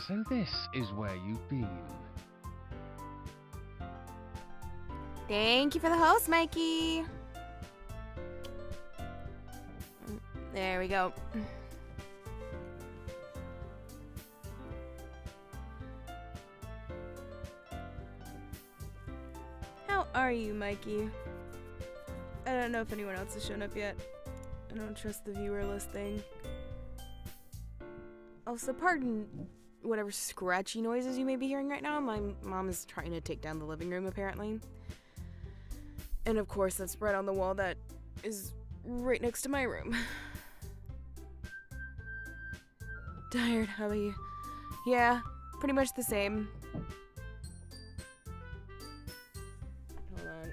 So this is where you've been. Thank you for the host, Mikey. There we go. How are you, Mikey? I don't know if anyone else has shown up yet. I don't trust the viewer list thing. Also, pardon whatever scratchy noises you may be hearing right now. My mom is trying to take down the living room, apparently. And of course, that's right on the wall that is right next to my room. Tired, how about you? Yeah, pretty much the same. Hold on.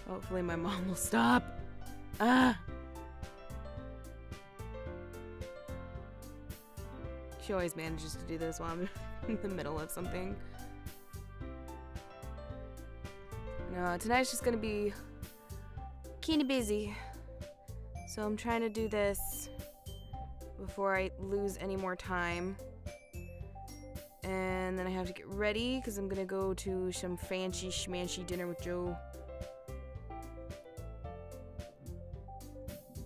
Hopefully my mom will stop. She always manages to do this while I'm in the middle of something. No, tonight's just gonna be kinda busy. So I'm trying to do this before I lose any more time. And then I have to get ready because I'm gonna go to some fancy schmancy dinner with Joe.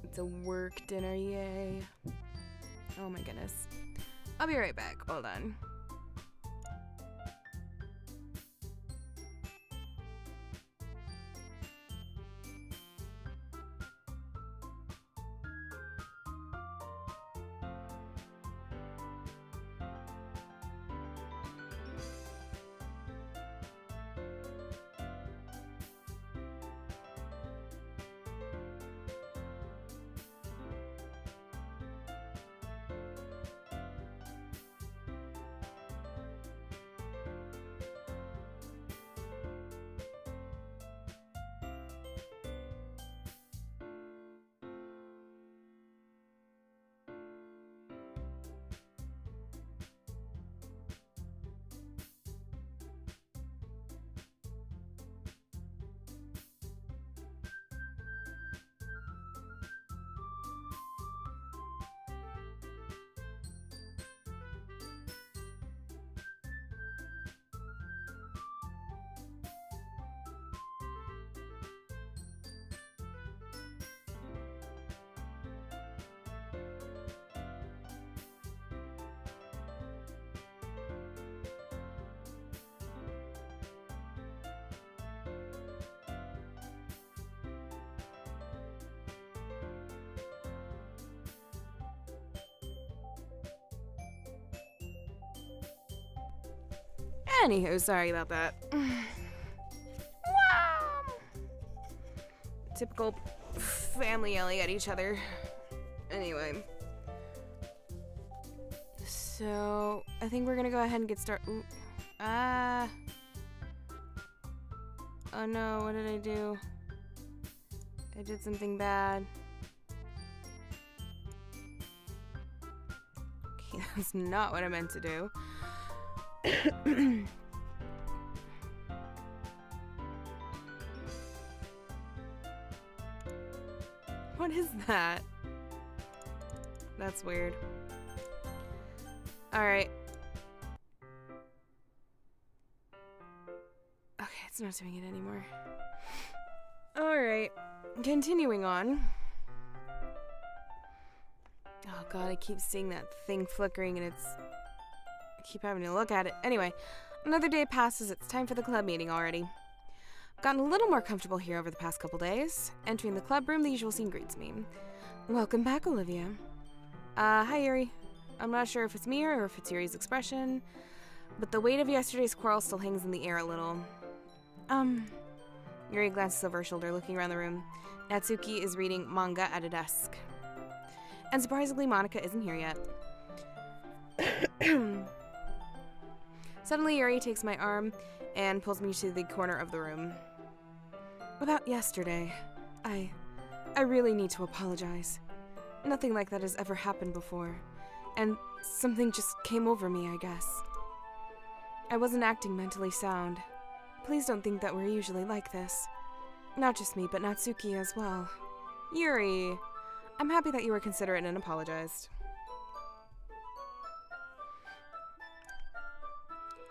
It's a work dinner, yay. Oh my goodness. I'll be right back, hold on. Anywho, sorry about that. Wow. Typical family yelling at each other. Anyway. So, I think we're gonna go ahead and get started. Oh no, what did I do? I did something bad. Okay, that's not what I meant to do. What is that? That's weird. Alright. Okay, it's not doing it anymore. Alright. Continuing on. Oh god, I keep seeing that thing flickering and I keep having to look at it. Anyway, another day passes. It's time for the club meeting already. I've gotten a little more comfortable here over the past couple days. Entering the club room, the usual scene greets me. Welcome back, Olivia. Hi, Yuri. I'm not sure if it's me or if it's Yuri's expression, but the weight of yesterday's quarrel still hangs in the air a little. Yuri glances over her shoulder, looking around the room. Natsuki is reading manga at a desk. And surprisingly, Monica isn't here yet. Suddenly, Yuri takes my arm and pulls me to the corner of the room. About yesterday, I really need to apologize. Nothing like that has ever happened before, and something just came over me, I guess. I wasn't acting mentally sound. Please don't think that we're usually like this. Not just me, but Natsuki as well. Yuri, I'm happy that you were considerate and apologized.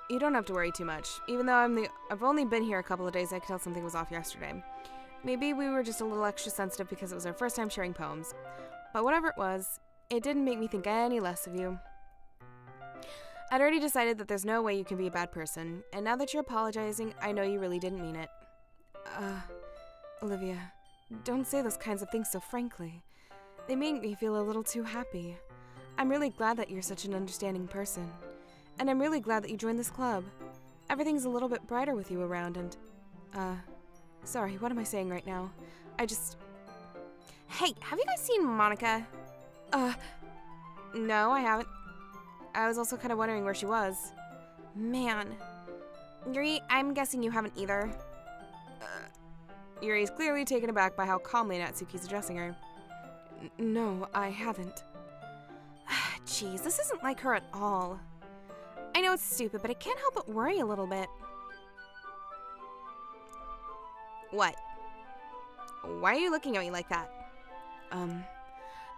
You don't have to worry too much. Even though I've only been here a couple of days, I could tell something was off yesterday. Maybe we were just a little extra sensitive because it was our first time sharing poems. But whatever it was, it didn't make me think any less of you. I'd already decided that there's no way you can be a bad person, and now that you're apologizing, I know you really didn't mean it. Olivia, don't say those kinds of things so frankly. They make me feel a little too happy. I'm really glad that you're such an understanding person. And I'm really glad that you joined this club. Everything's a little bit brighter with you around and, sorry, what am I saying right now? Hey, have you guys seen Monica? No, I haven't. I was also kind of wondering where she was. Man. Yuri, I'm guessing you haven't either. Yuri's clearly taken aback by how calmly Natsuki's addressing her. No, I haven't. Jeez, this isn't like her at all. I know it's stupid, but I can't help but worry a little bit. What? Why are you looking at me like that?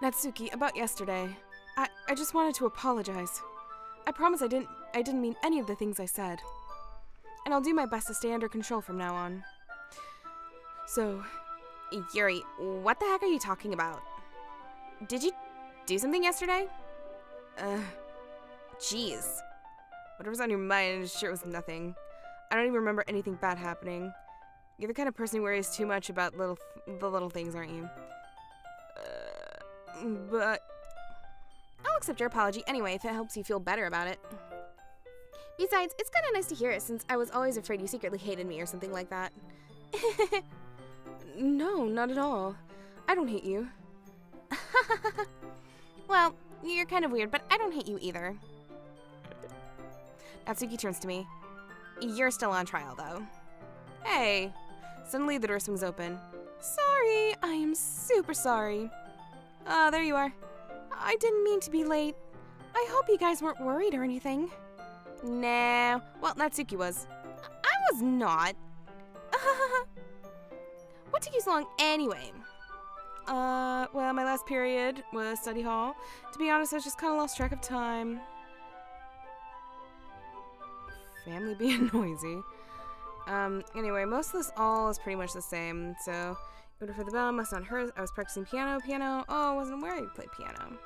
Natsuki, about yesterday. I just wanted to apologize. I promise I didn't mean any of the things I said. And I'll do my best to stay under control from now on. So, Yuri, what the heck are you talking about? Did you do something yesterday? Jeez. Whatever's on your mind, I'm sure it was nothing. I don't even remember anything bad happening. You're the kind of person who worries too much about the little things, aren't you? But I'll accept your apology anyway if it helps you feel better about it. Besides, it's kind of nice to hear it since I was always afraid you secretly hated me or something like that. No, not at all. I don't hate you. Well, you're kind of weird, but I don't hate you either. Natsuki turns to me. You're still on trial, though. Hey. Suddenly, the door swings open. Sorry, I am super sorry. There you are. I didn't mean to be late. I hope you guys weren't worried or anything. No. Well, Natsuki was. I was not. What took you so long anyway? Well, my last period was study hall. To be honest, I just kind of lost track of time. Family being noisy. Anyway, most of this all is pretty much the same. So, order for the bell, must not hurt. I was practicing piano. Oh, I wasn't aware you played piano.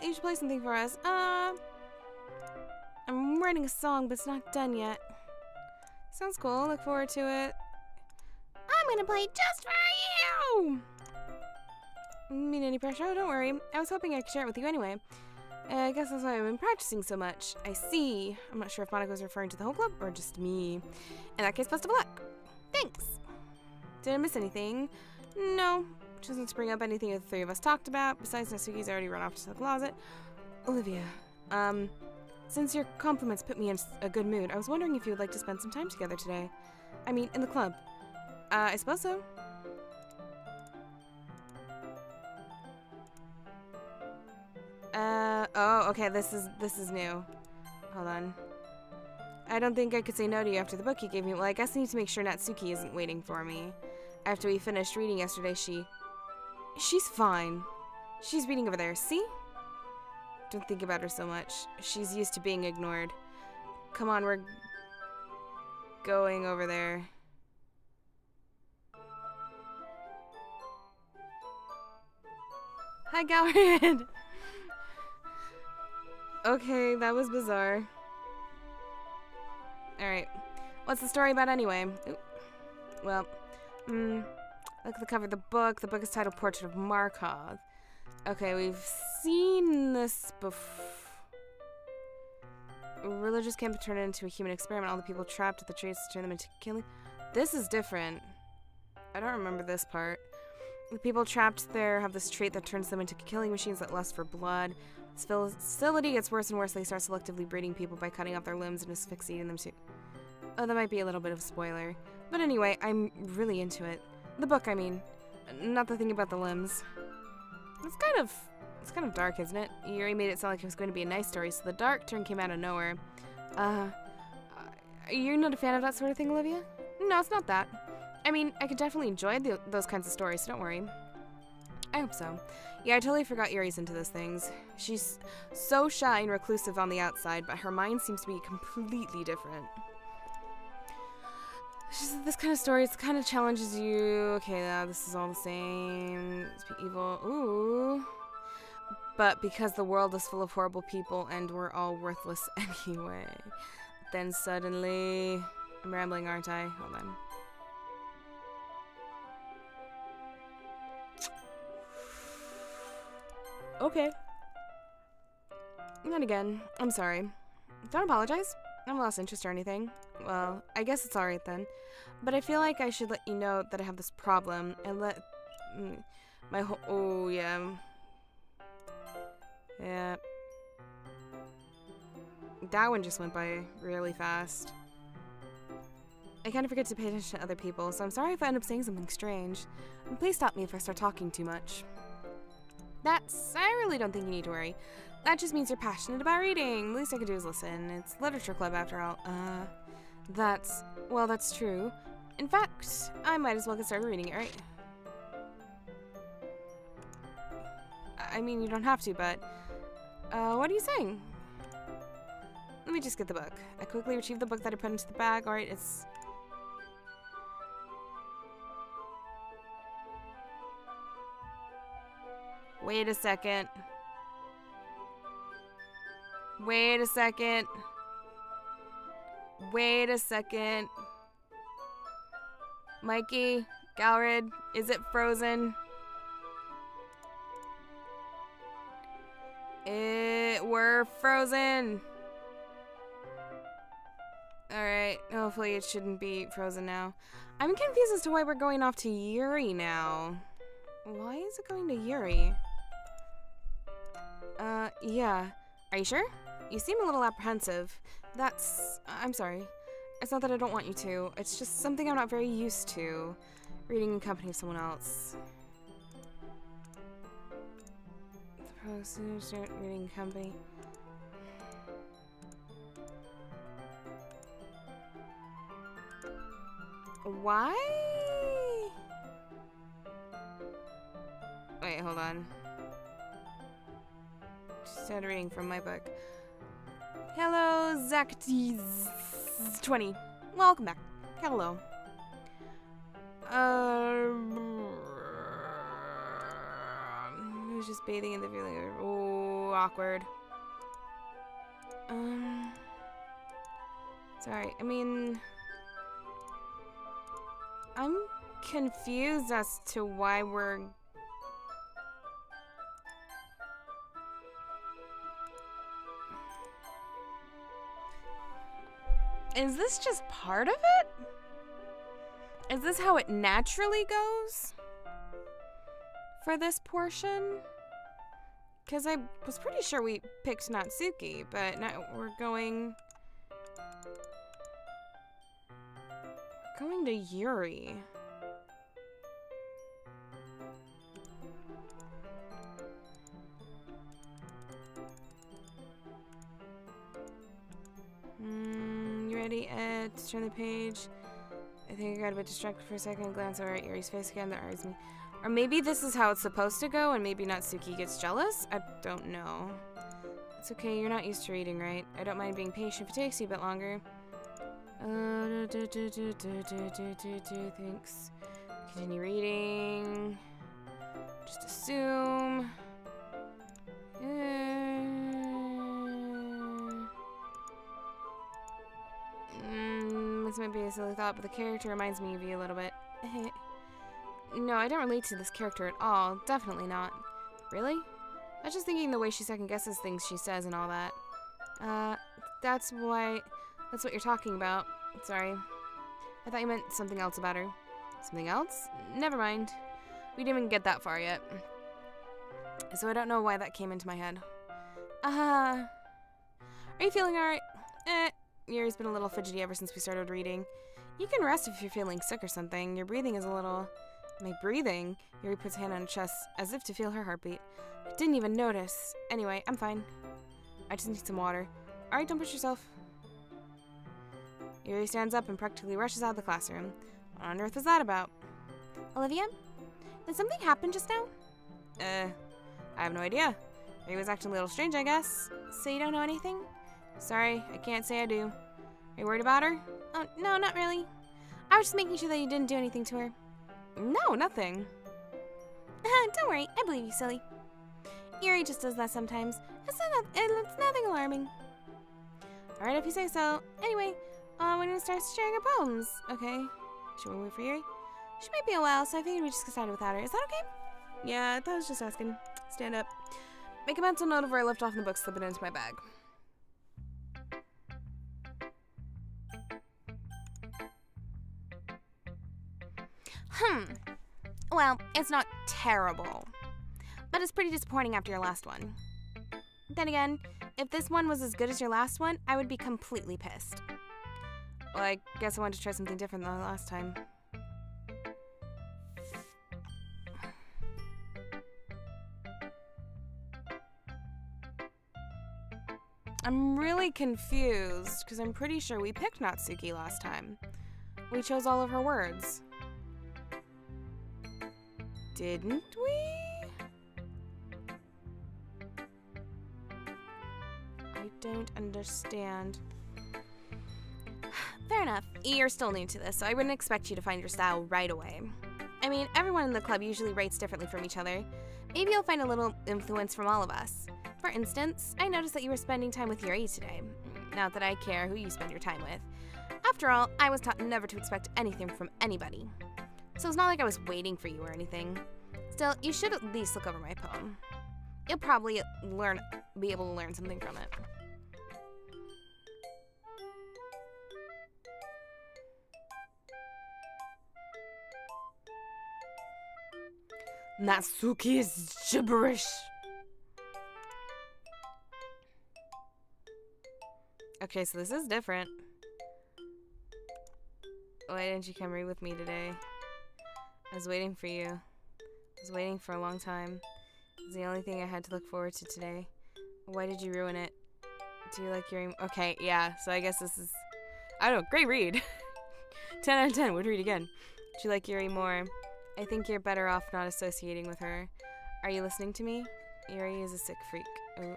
You should play something for us. I'm writing a song, but it's not done yet. Sounds cool. Look forward to it. I'm gonna play just for you! Mean any pressure? Oh, don't worry. I was hoping I could share it with you anyway. I guess that's why I've been practicing so much. I see. I'm not sure if Monica was referring to the whole club or just me. In that case, best of luck. Thanks. Did I miss anything? No. Which doesn't spring up anything the three of us talked about. Besides, Natsuki's already run off to the closet. Olivia, since your compliments put me in a good mood, I was wondering if you would like to spend some time together today. I mean, in the club. I suppose so. Oh, okay, this is new. Hold on. I don't think I could say no to you after the book you gave me. Well, I guess I need to make sure Natsuki isn't waiting for me. After we finished reading yesterday, she's fine. She's reading over there, see? Don't think about her so much. She's used to being ignored. Come on, we're going over there. Hi, Goward. Okay, that was bizarre. Alright. What's the story about anyway? Ooh. Well, look at the cover of the book. The book is titled Portrait of Markov. Okay, we've seen this before. Religious camp turned into a human experiment. All the people trapped at the traits turn them into killing. This is different. I don't remember this part. The people trapped there have this trait that turns them into killing machines that lust for blood. This facility gets worse and worse. They start selectively breeding people by cutting off their limbs and asphyxiating them too. Oh, that might be a little bit of a spoiler. But anyway, I'm really into it. The book, I mean. Not the thing about the limbs. It's kind of dark, isn't it? Yuri made it sound like it was going to be a nice story, so the dark turn came out of nowhere. You're not a fan of that sort of thing, Olivia? No, it's not that. I mean, I could definitely enjoy those kinds of stories, so don't worry. I hope so. Yeah, I totally forgot Yuri's into those things. She's so shy and reclusive on the outside, but her mind seems to be completely different. This kind of story, it kind of challenges you. Okay, now this is all the same. It's evil. Ooh. But because the world is full of horrible people and we're all worthless anyway. Then suddenly... I'm rambling, aren't I? Hold on. Okay. Not again. I'm sorry. Don't apologize. I haven't lost interest or anything. Well, I guess it's alright then. But I feel like I should let you know that I have this problem and let my whole... Oh, yeah. Yeah. That one just went by really fast. I kind of forget to pay attention to other people, so I'm sorry if I end up saying something strange. And please stop me if I start talking too much. I really don't think you need to worry. That just means you're passionate about reading. The least I could do is listen. It's literature club after all. That's true. In fact, I might as well get started reading it, right? I mean, you don't have to, but... what are you saying? Let me just get the book. I quickly retrieved the book that I put into the bag. Alright, it's... Wait a second. Wait a second. Wait a second. Mikey, Galred, is it frozen? We're frozen. Alright, hopefully it shouldn't be frozen now. I'm confused as to why we're going off to Yuri now. Why is it going to Yuri? Yeah. Are you sure? You seem a little apprehensive. I'm sorry. It's not that I don't want you to. It's just something I'm not very used to. Reading in company of someone else. Reading in company. Why? Wait, hold on. Started reading from my book. Hello, Zactis20. Welcome back. Hello. I was just bathing in the feeling of awkward. Sorry, I mean... I'm confused as to why we're... Is this just part of it? Is this how it naturally goes? For this portion? Because I was pretty sure we picked Natsuki, but now we're going to Yuri. You ready, Ed? To turn the page. I think I got a bit distracted for a second. Glance over at Yuri's face again. That irons me. Or maybe this is how it's supposed to go, and maybe Natsuki gets jealous? I don't know. It's okay, you're not used to reading, right? I don't mind being patient if it takes you a bit longer. Thanks. Continue reading. Just assume. This might be a silly thought, but the character reminds me of you a little bit. No, I don't relate to this character at all. Definitely not. Really? I was just thinking the way she second guesses things she says and all that. That's what you're talking about. Sorry. I thought you meant something else about her. Something else? Never mind. We didn't even get that far yet. So I don't know why that came into my head. Are you feeling alright? Yuri's been a little fidgety ever since we started reading. You can rest if you're feeling sick or something. Your breathing is a little... My breathing? Yuri puts a hand on her chest as if to feel her heartbeat. I didn't even notice. Anyway, I'm fine. I just need some water. Alright, don't push yourself. Yuri stands up and practically rushes out of the classroom. What on earth was that about? Olivia? Did something happen just now? I have no idea. He was acting a little strange, I guess. So you don't know anything? Sorry, I can't say I do. Are you worried about her? Oh, no, not really. I was just making sure that you didn't do anything to her. No, nothing. Don't worry, I believe you, silly. Yuri just does that sometimes. It's nothing alarming. Alright, if you say so. Anyway, when do we start sharing our poems? Okay. Should we wait for Yuri? She might be a while, so I figured we just get started without her. Is that okay? Yeah, I was just asking. Stand up. Make a mental note of where I left off in the book, slip it into my bag. Well, it's not terrible. But it's pretty disappointing after your last one. Then again, if this one was as good as your last one, I would be completely pissed. Well, I guess I wanted to try something different than the last time. I'm really confused, because I'm pretty sure we picked Natsuki last time. We chose all of her words. Didn't we? I don't understand. Fair enough. You're still new to this, so I wouldn't expect you to find your style right away. I mean, everyone in the club usually writes differently from each other. Maybe you'll find a little influence from all of us. For instance, I noticed that you were spending time with Yuri today. Not that I care who you spend your time with. After all, I was taught never to expect anything from anybody. So it's not like I was waiting for you or anything. Still, you should at least look over my poem. You'll probably be able to learn something from it. Natsuki is gibberish. Okay, so this is different. Why didn't you come read with me today? I was waiting for you. I was waiting for a long time. It was the only thing I had to look forward to today. Why did you ruin it? Do you like Yuri? Okay, yeah, so I guess this is... I don't know, great read. 10 out of 10, would read again. Do you like Yuri more? I think you're better off not associating with her. Are you listening to me? Yuri is a sick freak. Oh.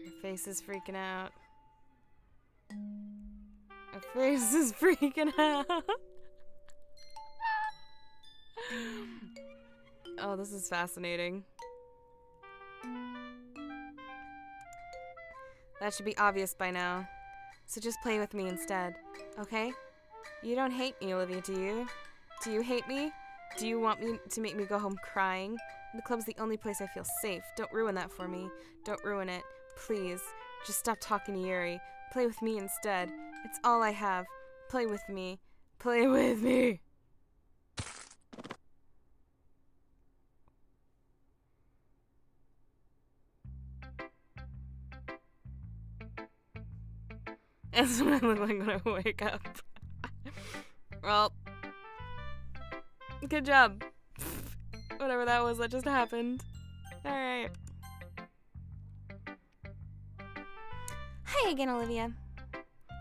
Her face is freaking out. Her face is freaking out. Oh, this is fascinating. That should be obvious by now. So just play with me instead, okay? You don't hate me, Olivia, do you? Do you hate me? Do you want me to make me go home crying? The club's the only place I feel safe. Don't ruin that for me. Don't ruin it. Please. Just stop talking to Yuri. Play with me instead. It's all I have. Play with me. Play with me. That's what I look like when I wake up. Well, good job. Whatever that was, that just happened. Alright. Hi again, Olivia.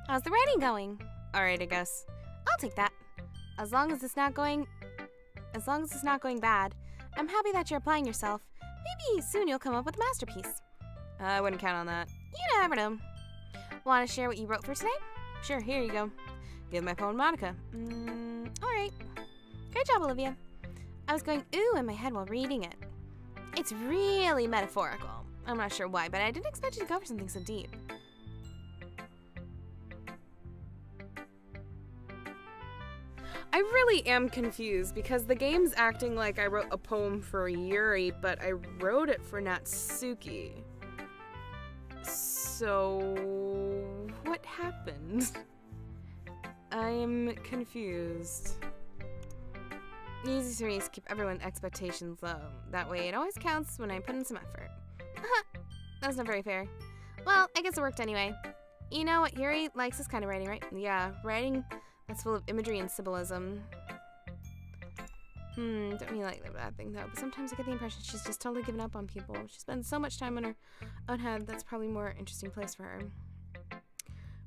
How's the writing going? Alright, I guess. I'll take that. As long as it's not going bad, I'm happy that you're applying yourself. Maybe soon you'll come up with a masterpiece. I wouldn't count on that. You never know. Want to share what you wrote for today? Sure, here you go. Give my poem Monica. Alright. Great job, Olivia. I was going ooh in my head while reading it. It's really metaphorical. I'm not sure why, but I didn't expect you to go for something so deep. I really am confused because the game's acting like I wrote a poem for Yuri, but I wrote it for Natsuki. So, what happened? I'm confused. The easiest for me is to keep everyone's expectations low. That way it always counts when I put in some effort. That's not very fair. Well, I guess it worked anyway. You know what Yuri likes this kind of writing, right? Yeah, writing that's full of imagery and symbolism. Don't mean like the bad thing though, but sometimes I get the impression she's just totally given up on people. She spends so much time on her own head, that's probably a more interesting place for her.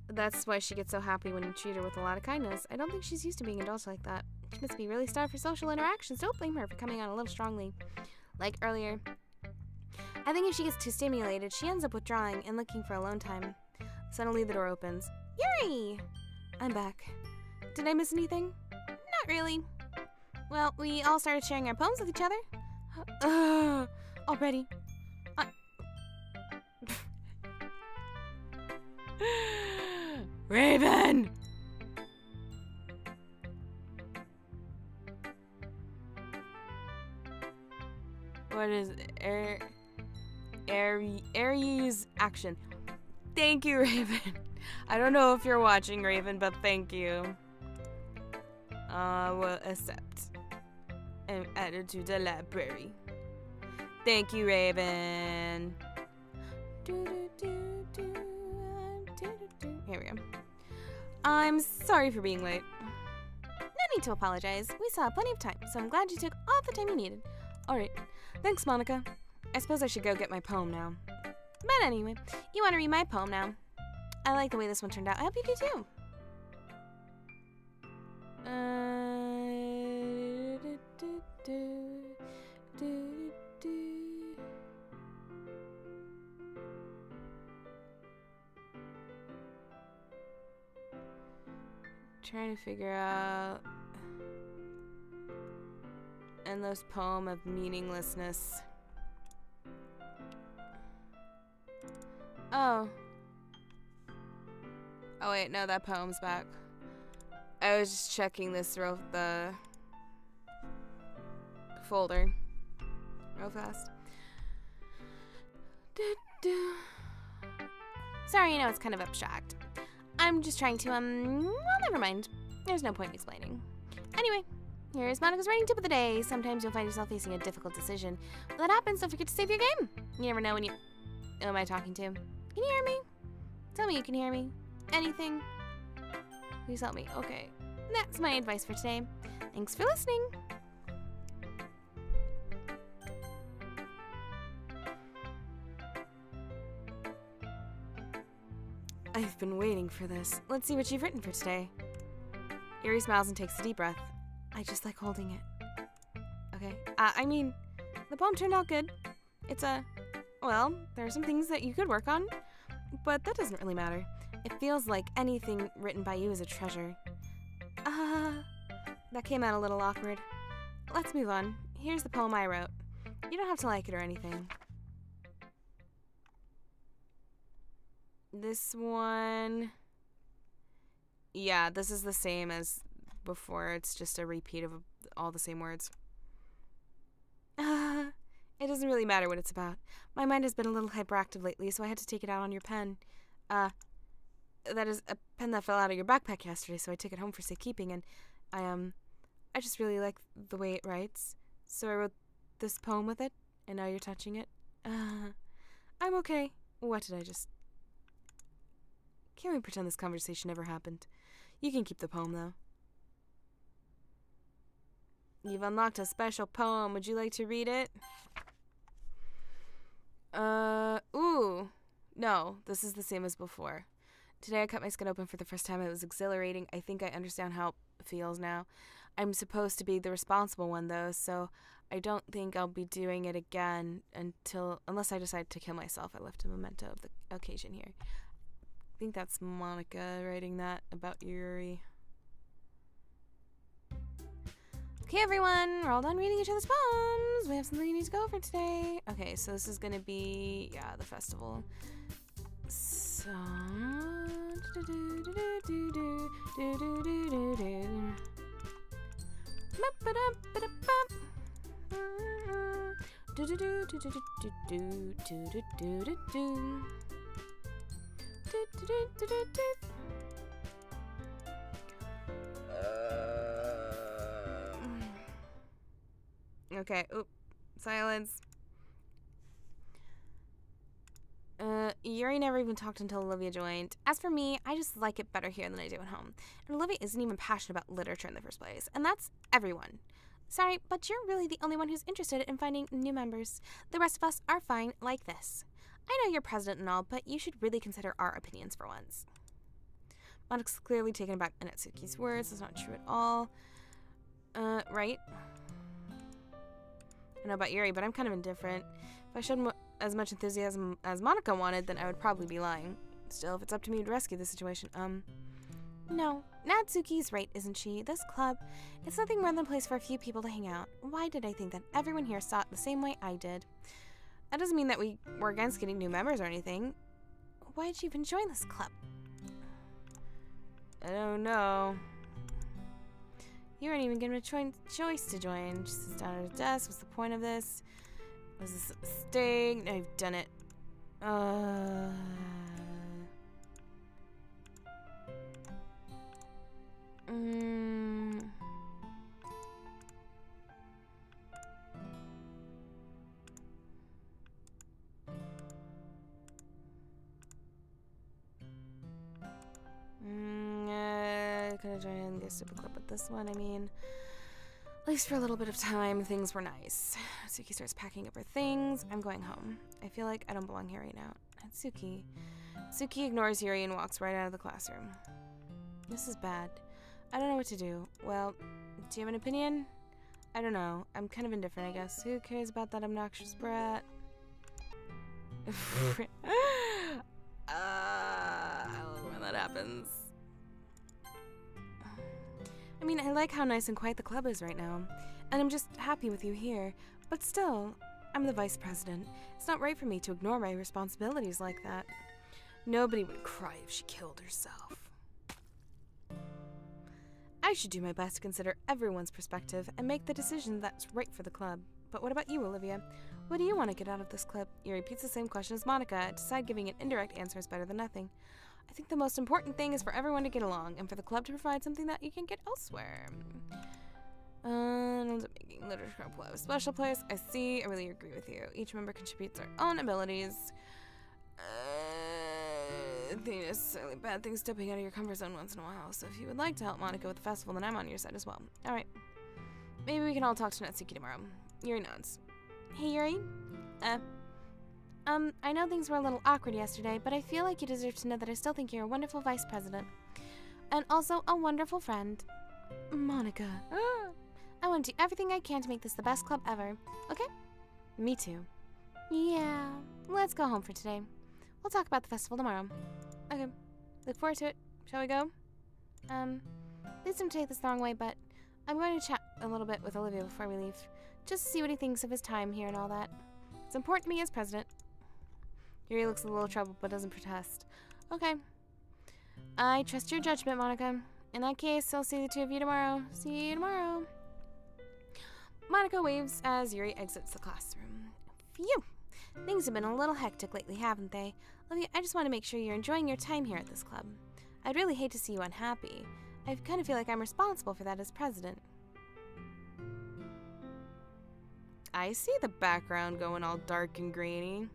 But that's why she gets so happy when you treat her with a lot of kindness. I don't think she's used to being indulged like that. She must be really starved for social interactions. Don't blame her for coming on a little strongly. Like earlier. I think if she gets too stimulated, she ends up withdrawing and looking for alone time. Suddenly the door opens. Yuri! I'm back. Did I miss anything? Not really. Well, we all started sharing our poems with each other. Already. Raven! What is Aries action? Thank you, Raven. I don't know if you're watching, Raven, but thank you. Will accept. And added to the library. Thank you, Raven. Here we go. I'm sorry for being late. No need to apologize. We still have plenty of time, so I'm glad you took all the time you needed. Alright. Thanks, Monica. I suppose I should go get my poem now. But anyway, you want to read my poem now? I like the way this one turned out. I hope you do too. Trying to figure out endless poem of meaninglessness. Oh wait, no, that poem's back. I was just checking this the folder real fast. Sorry, it's kind of abstract. I'm just trying to, well, never mind. There's no point in explaining. Anyway, here's Monica's writing tip of the day. Sometimes you'll find yourself facing a difficult decision. When that happens, don't forget to save your game. You never know when you... Who am I talking to? Can you hear me? Tell me you can hear me. Anything? Please help me. Okay. That's my advice for today. Thanks for listening. I've been waiting for this. Let's see what you've written for today. Yuri smiles and takes a deep breath. I just like holding it. Okay. I mean, the poem turned out good. It's well, there are some things that you could work on, but that doesn't really matter. It feels like anything written by you is a treasure. That came out a little awkward. Let's move on. Here's the poem I wrote. You don't have to like it or anything. This one... Yeah, this is the same as before. It's just a repeat of all the same words. It doesn't really matter what it's about. My mind has been a little hyperactive lately, so I had to take it out on your pen. That is a pen that fell out of your backpack yesterday, so I took it home for safekeeping, and I just really like the way it writes. So I wrote this poem with it, and now you're touching it. I'm okay. What did I just... Can't we pretend this conversation never happened? You can keep the poem, though. You've unlocked a special poem. Would you like to read it? Ooh. No, this is the same as before. Today I cut my skin open for the first time. It was exhilarating. I think I understand how it feels now. I'm supposed to be the responsible one, though, so I don't think I'll be doing it again unless I decide to kill myself. I left a memento of the occasion here. I think that's Monica writing that about Yuri. Okay, everyone, we're all done reading each other's poems. We have something we need to go over today. Okay, so this is gonna be, the festival. So... Okay, oop, silence. Yuri never even talked until Olivia joined. As for me, I just like it better here than I do at home. And Olivia isn't even passionate about literature in the first place. And that's everyone. Sorry, but you're really the only one who's interested in finding new members. The rest of us are fine like this. I know you're president and all, but you should really consider our opinions for once. Monika's clearly taken aback by Natsuki's words. That's not true at all. Right? I don't know about Yuri, but I'm kind of indifferent. If I showed as much enthusiasm as Monika wanted, then I would probably be lying. Still, if it's up to me to rescue the situation, No, Natsuki's right, isn't she? This club, it's nothing more than a place for a few people to hang out. Why did I think that everyone here saw it the same way I did? That doesn't mean that we were against getting new members or anything. Why did you even join this club? I don't know. You weren't even given a choice to join. Just sits down at a desk. What's the point of this? Was this a mistake? Now you've done it. Could have joined the stupid club with this one. I mean, at least for a little bit of time, things were nice. Natsuki starts packing up her things. I'm going home. I feel like I don't belong here right now. Natsuki. Natsuki ignores Yuri and walks right out of the classroom. This is bad. I don't know what to do. Well, do you have an opinion? I don't know. I'm kind of indifferent, I guess. Who cares about that obnoxious brat? I love when that happens. I mean, I like how nice and quiet the club is right now, and I'm just happy with you here, but still, I'm the vice president. It's not right for me to ignore my responsibilities like that. Nobody would cry if she killed herself. I should do my best to consider everyone's perspective and make the decision that's right for the club. But what about you, Olivia? What do you want to get out of this club? Yuri repeats the same question as Monika. Decide giving an indirect answer is better than nothing. I think the most important thing is for everyone to get along and for the club to provide something that you can get elsewhere. Making literature club a special place. I see. I really agree with you. Each member contributes their own abilities. I think necessarily bad thing stepping out of your comfort zone once in a while. So if you would like to help Monika with the festival, then I'm on your side as well. All right. Maybe we can all talk to Natsuki tomorrow. Yuri nods. Hey, Yuri. I know things were a little awkward yesterday, but I feel like you deserve to know that I still think you're a wonderful vice president. And also a wonderful friend. Monika. I want to do everything I can to make this the best club ever. Okay? Me too. Yeah. Let's go home for today. We'll talk about the festival tomorrow. Okay. Look forward to it. Shall we go? Please don't take this the wrong way, but I'm going to chat a little bit with Olivia before we leave. Just to see what he thinks of his time here and all that. It's important to me as president. Yuri looks a little troubled, but doesn't protest. Okay. I trust your judgment, Monika. In that case, I'll see the two of you tomorrow. See you tomorrow. Monika waves as Yuri exits the classroom. Phew! Things have been a little hectic lately, haven't they? Olivia, I just want to make sure you're enjoying your time here at this club. I'd really hate to see you unhappy. I kind of feel like I'm responsible for that as president. I see the background going all dark and grainy.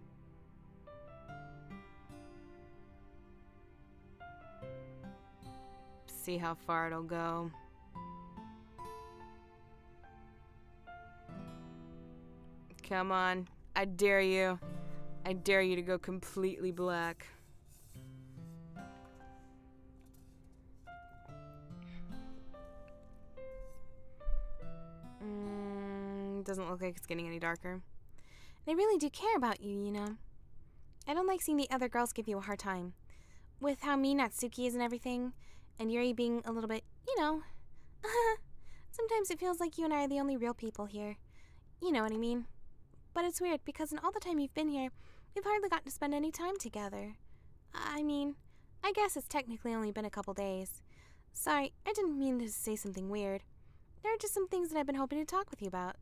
See how far it'll go. Come on. I dare you. I dare you to go completely black. Doesn't look like it's getting any darker. And I really do care about you, you know. I don't like seeing the other girls give you a hard time. With how mean Natsuki is and everything, and Yuri being a little bit, you know. Sometimes it feels like you and I are the only real people here. You know what I mean. But it's weird, because in all the time you've been here, we've hardly gotten to spend any time together. I mean, I guess it's technically only been a couple days. Sorry, I didn't mean to say something weird. There are just some things that I've been hoping to talk with you about.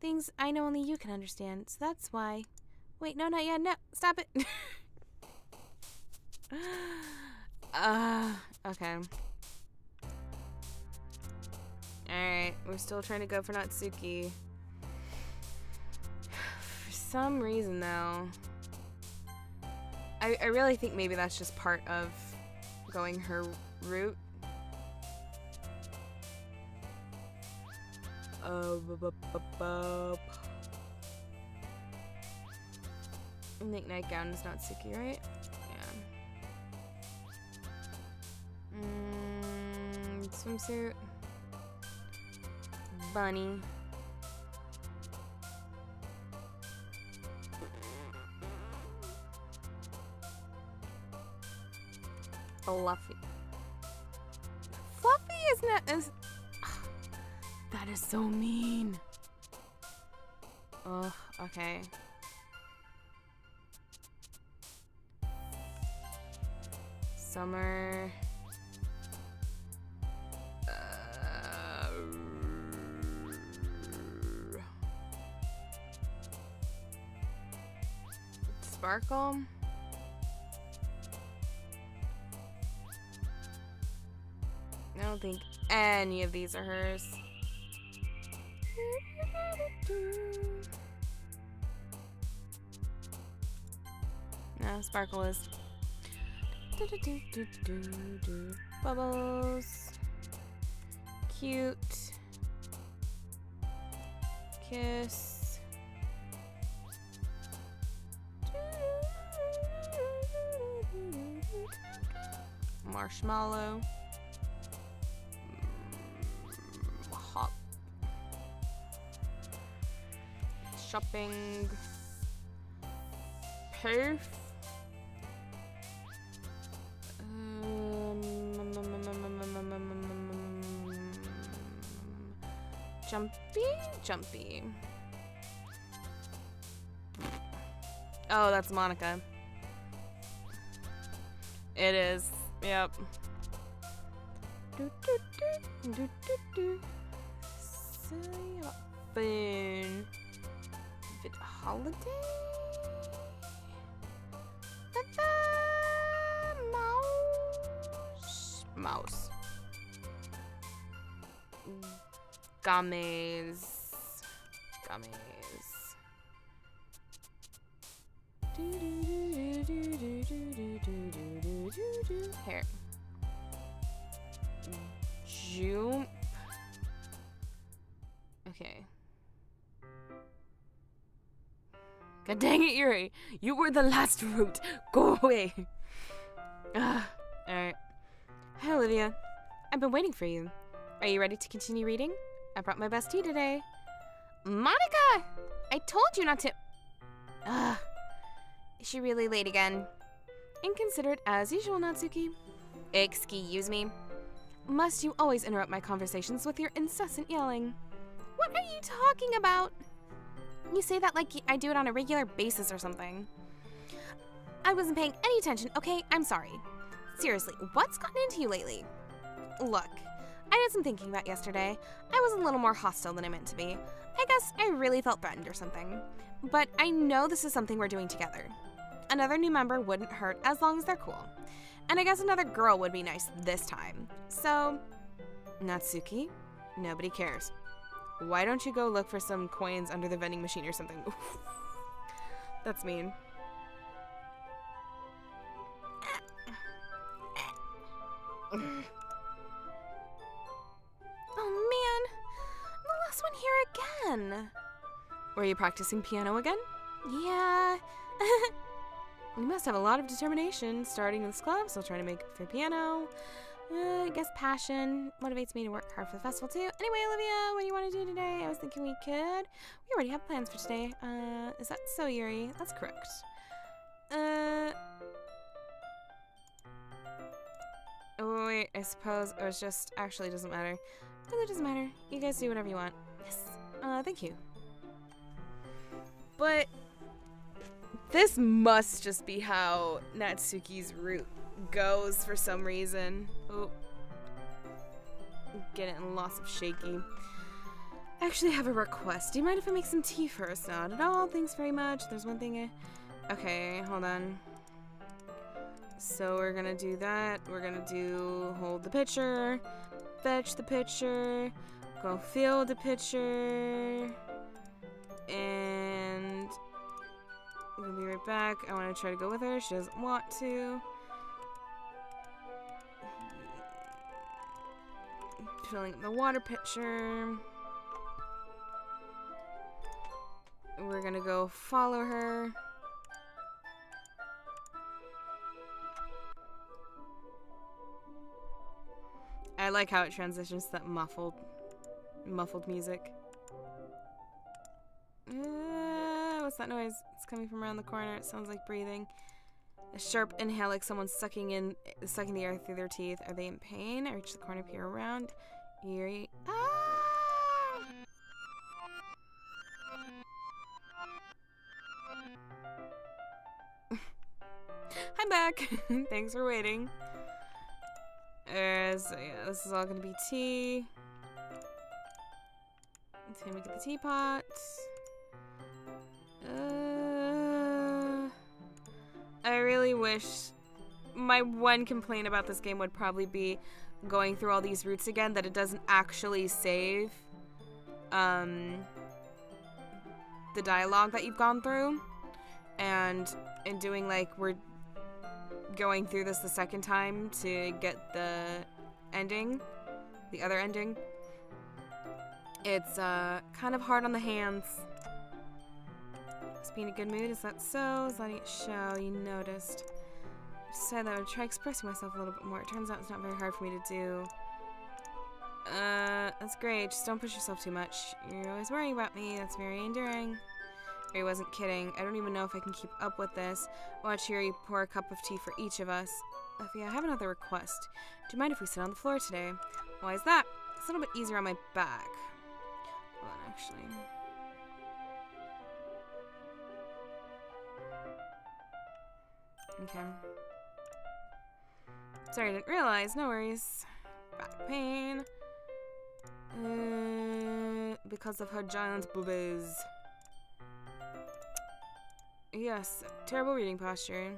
Things I know only you can understand, so that's why. Wait, no, not yet. No, stop it. Okay. Alright, we're still trying to go for Natsuki. For some reason, though, I really think maybe that's just part of going her route. I think nightgown is not Natsuki, right? Yeah. Swimsuit. Bunny. Fluffy. Fluffy is not as. That is so mean. Ugh, okay. Summer. Sparkle. I don't think any of these are hers. No, Sparkle is. Bubbles. Cute. Kiss. Marshmallow. Hop. Shopping. Perf. Jumpy. Oh, that's Monica. It is. Yep. Spoon. Holiday. Mouse. Gummies. Hair. Jump. Okay. God dang it, Yuri. You were the last route. Go away. Alright. Hi, Olivia. I've been waiting for you. Are you ready to continue reading? I brought my best tea today. Monica! I told you not to... Is she really late again? Inconsiderate as usual, Natsuki. Excuse me. Must you always interrupt my conversations with your incessant yelling? What are you talking about? You say that like I do it on a regular basis or something. I wasn't paying any attention, okay? I'm sorry. Seriously, what's gotten into you lately? Look, I did some thinking about yesterday. I was a little more hostile than I meant to be. I guess I really felt threatened or something. But I know this is something we're doing together. Another new member wouldn't hurt as long as they're cool. And I guess another girl would be nice this time. So, Natsuki, nobody cares. Why don't you go look for some coins under the vending machine or something? That's mean. Oh man, the last one here again. Were you practicing piano again? Yeah. You must have a lot of determination starting this club, still trying to make it for piano. I guess passion motivates me to work hard for the festival too. Anyway, Olivia, what do you want to do today? I was thinking we could. We already have plans for today. Is that so, Yuri? That's correct. Oh, wait, I suppose it was just, actually doesn't matter. Really doesn't matter. You guys do whatever you want. Yes. Thank you. But this must just be how Natsuki's route goes for some reason. Oh. Getting lots of shaky. I actually have a request. Do you mind if I make some tea first? Not at all. Thanks very much. There's one thing Okay, hold on. So we're gonna do that. We're gonna do hold the pitcher, fetch the pitcher, go fill the pitcher, and I'm gonna be right back. I want to try to go with her. She doesn't want to. Filling up the water pitcher. we're gonna go follow her. I like how it transitions to that muffled music. What's that noise? It's coming from around the corner. It sounds like breathing. A sharp inhale, like someone's sucking the air through their teeth. Are they in pain? I reach the corner, peer around. Eerie. Ah! I'm back. Thanks for waiting. So yeah, this is all gonna be tea. Let's make it the teapot. I really wish. My one complaint about this game would probably be going through all these routes again, that it doesn't actually save the dialogue that you've gone through, and in doing like we're going through this the second time to get the ending, the other ending. It's kind of hard on the hands. Just being in a good mood, is that so? Is letting it show? You noticed. I decided that I would try expressing myself a little bit more. It turns out it's not very hard for me to do. That's great. Just don't push yourself too much. You're always worrying about me. That's very endearing. Yuri wasn't kidding. I don't even know if I can keep up with this. Watch Yuri pour a cup of tea for each of us. Effie, I have another request. Do you mind if we sit on the floor today? Why is that? It's a little bit easier on my back. Hold on, actually. Okay. Sorry, I didn't realize. No worries. Back pain. Because of her giant boobies. Yes, terrible reading posture.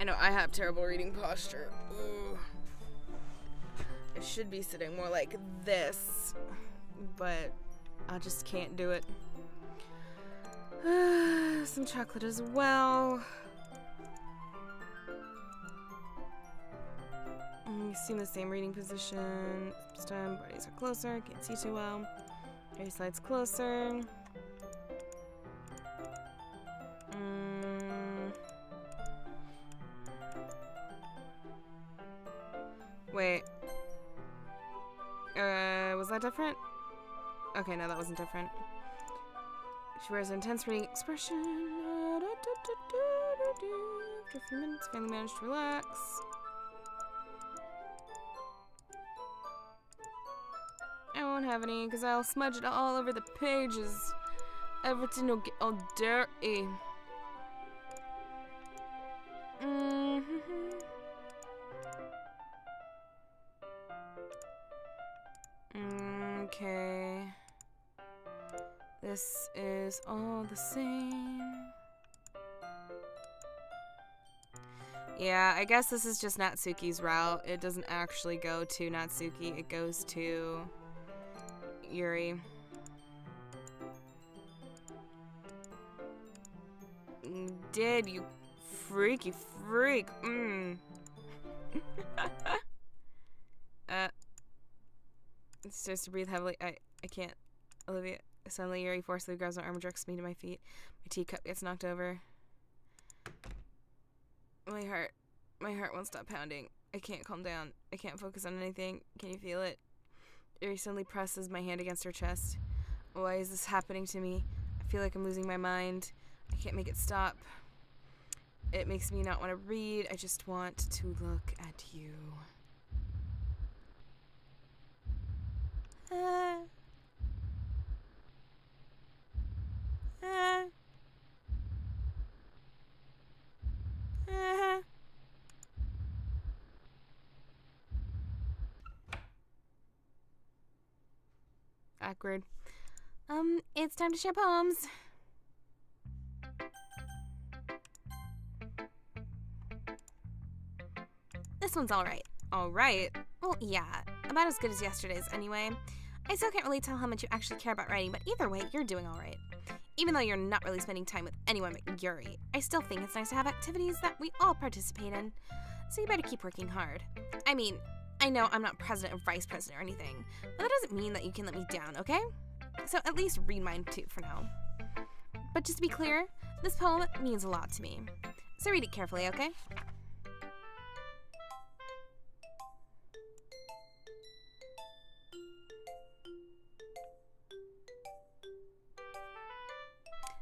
I know, I have terrible reading posture. Ooh. I should be sitting more like this, but I just can't do it. Some chocolate as well. You see in the same reading position. This time, bodies are closer. Can't see too well. Maybe slides closer. Wait. Was that different? Okay, no, that wasn't different. She wears an intense reading expression. After a few minutes, finally managed to relax. I won't have any, because I'll smudge it all over the pages. Everything will get all dirty. Okay. This is all the same. Yeah, I guess this is just Natsuki's route. It doesn't actually go to Natsuki, it goes to Yuri. Did you freaky freak? It starts to breathe heavily. I can't. Olivia. Suddenly, Yuri forcibly grabs my arm and jerks me to my feet. My teacup gets knocked over. My heart won't stop pounding. I can't calm down. I can't focus on anything. Can you feel it? Yuri suddenly presses my hand against her chest. Why is this happening to me? I feel like I'm losing my mind. I can't make it stop. It makes me not want to read. I just want to look at you. Awkward. It's time to share poems. This one's alright. Alright? Well, yeah. About as good as yesterday's anyway. I still can't really tell how much you actually care about writing, but either way, you're doing alright. Even though you're not really spending time with anyone but Yuri, I still think it's nice to have activities that we all participate in. So you better keep working hard. I mean, I know I'm not president or vice president or anything, but that doesn't mean that you can let me down, okay? So at least read mine too for now. But just to be clear, this poem means a lot to me. So read it carefully, okay?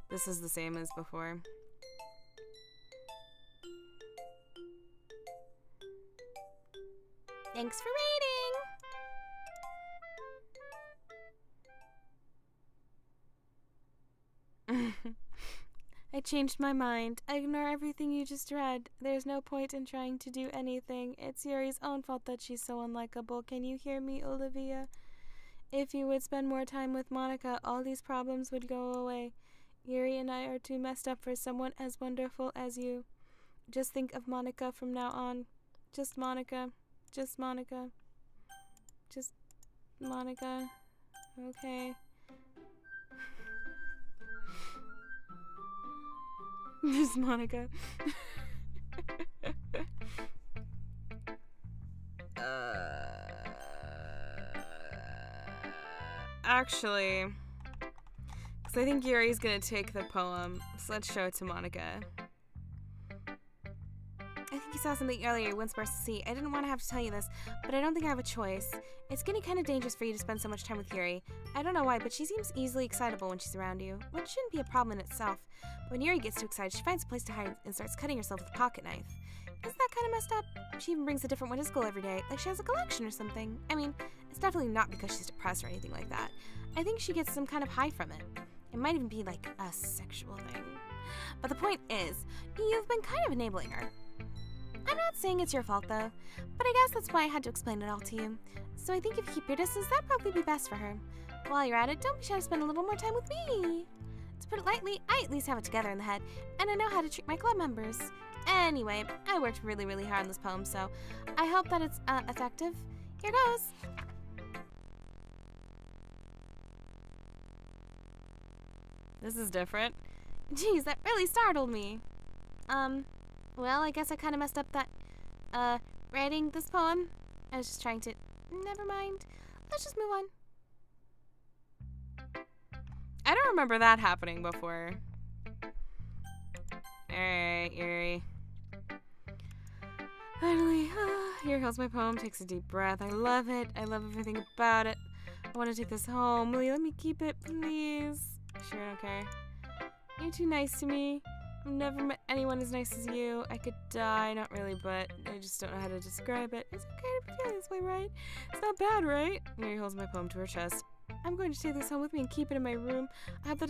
This is the same as before. Thanks for reading! I changed my mind. I ignore everything you just read. There's no point in trying to do anything. It's Yuri's own fault that she's so unlikable. Can you hear me, Olivia? If you would spend more time with Monica, all these problems would go away. Yuri and I are too messed up for someone as wonderful as you. Just think of Monica from now on. Just Monica. Just Monica. Just Monica. Okay. Just Monica. Actually, because I think Yuri's gonna take the poem, so let's show it to Monica. I think you saw something earlier you weren't supposed to see. I didn't want to have to tell you this, but I don't think I have a choice. It's getting kind of dangerous for you to spend so much time with Yuri. I don't know why, but she seems easily excitable when she's around you, which shouldn't be a problem in itself. But when Yuri gets too excited, she finds a place to hide and starts cutting herself with a pocket knife. Isn't that kind of messed up? She even brings a different one to school every day, like she has a collection or something. I mean, it's definitely not because she's depressed or anything like that. I think she gets some kind of high from it. It might even be like a sexual thing. But the point is, you've been kind of enabling her. I'm not saying it's your fault though, but I guess that's why I had to explain it all to you. So I think if you keep your distance, that'd probably be best for her. While you're at it, don't be shy to spend a little more time with me. To put it lightly, I at least have it together in the head, and I know how to treat my club members. Anyway, I worked really, really hard on this poem, so I hope that it's effective. Here goes. This is different. Geez, that really startled me. Well, I guess I kind of messed up that, writing this poem. I was just trying to... Never mind. Let's just move on. I don't remember that happening before. Alright, Yuri. Finally, here goes my poem. Takes a deep breath. I love it. I love everything about it. I want to take this home. Will you let me keep it, please? Sure, I don't care. You're too nice to me. I've never met anyone as nice as you. I could die. Not really, but I just don't know how to describe it. It's okay to feel this way, right? It's not bad, right? Yuri holds my poem to her chest. I'm going to take this home with me and keep it in my room. I hope that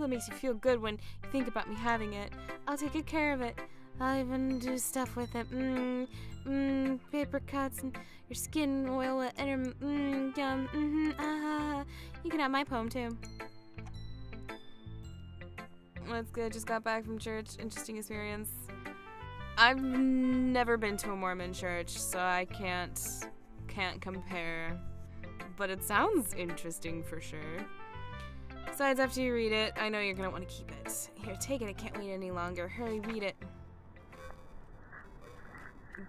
makes you feel good when you think about me having it. I'll take good care of it. I'll even do stuff with it. Paper cuts and your skin oil and yum. You can have my poem too. That's good. Just got back from church. Interesting experience. I've never been to a Mormon church, so I can't compare. But it sounds interesting for sure. Besides, after you read it, I know you're gonna want to keep it. Here, take it. I can't wait any longer. Hurry, read it.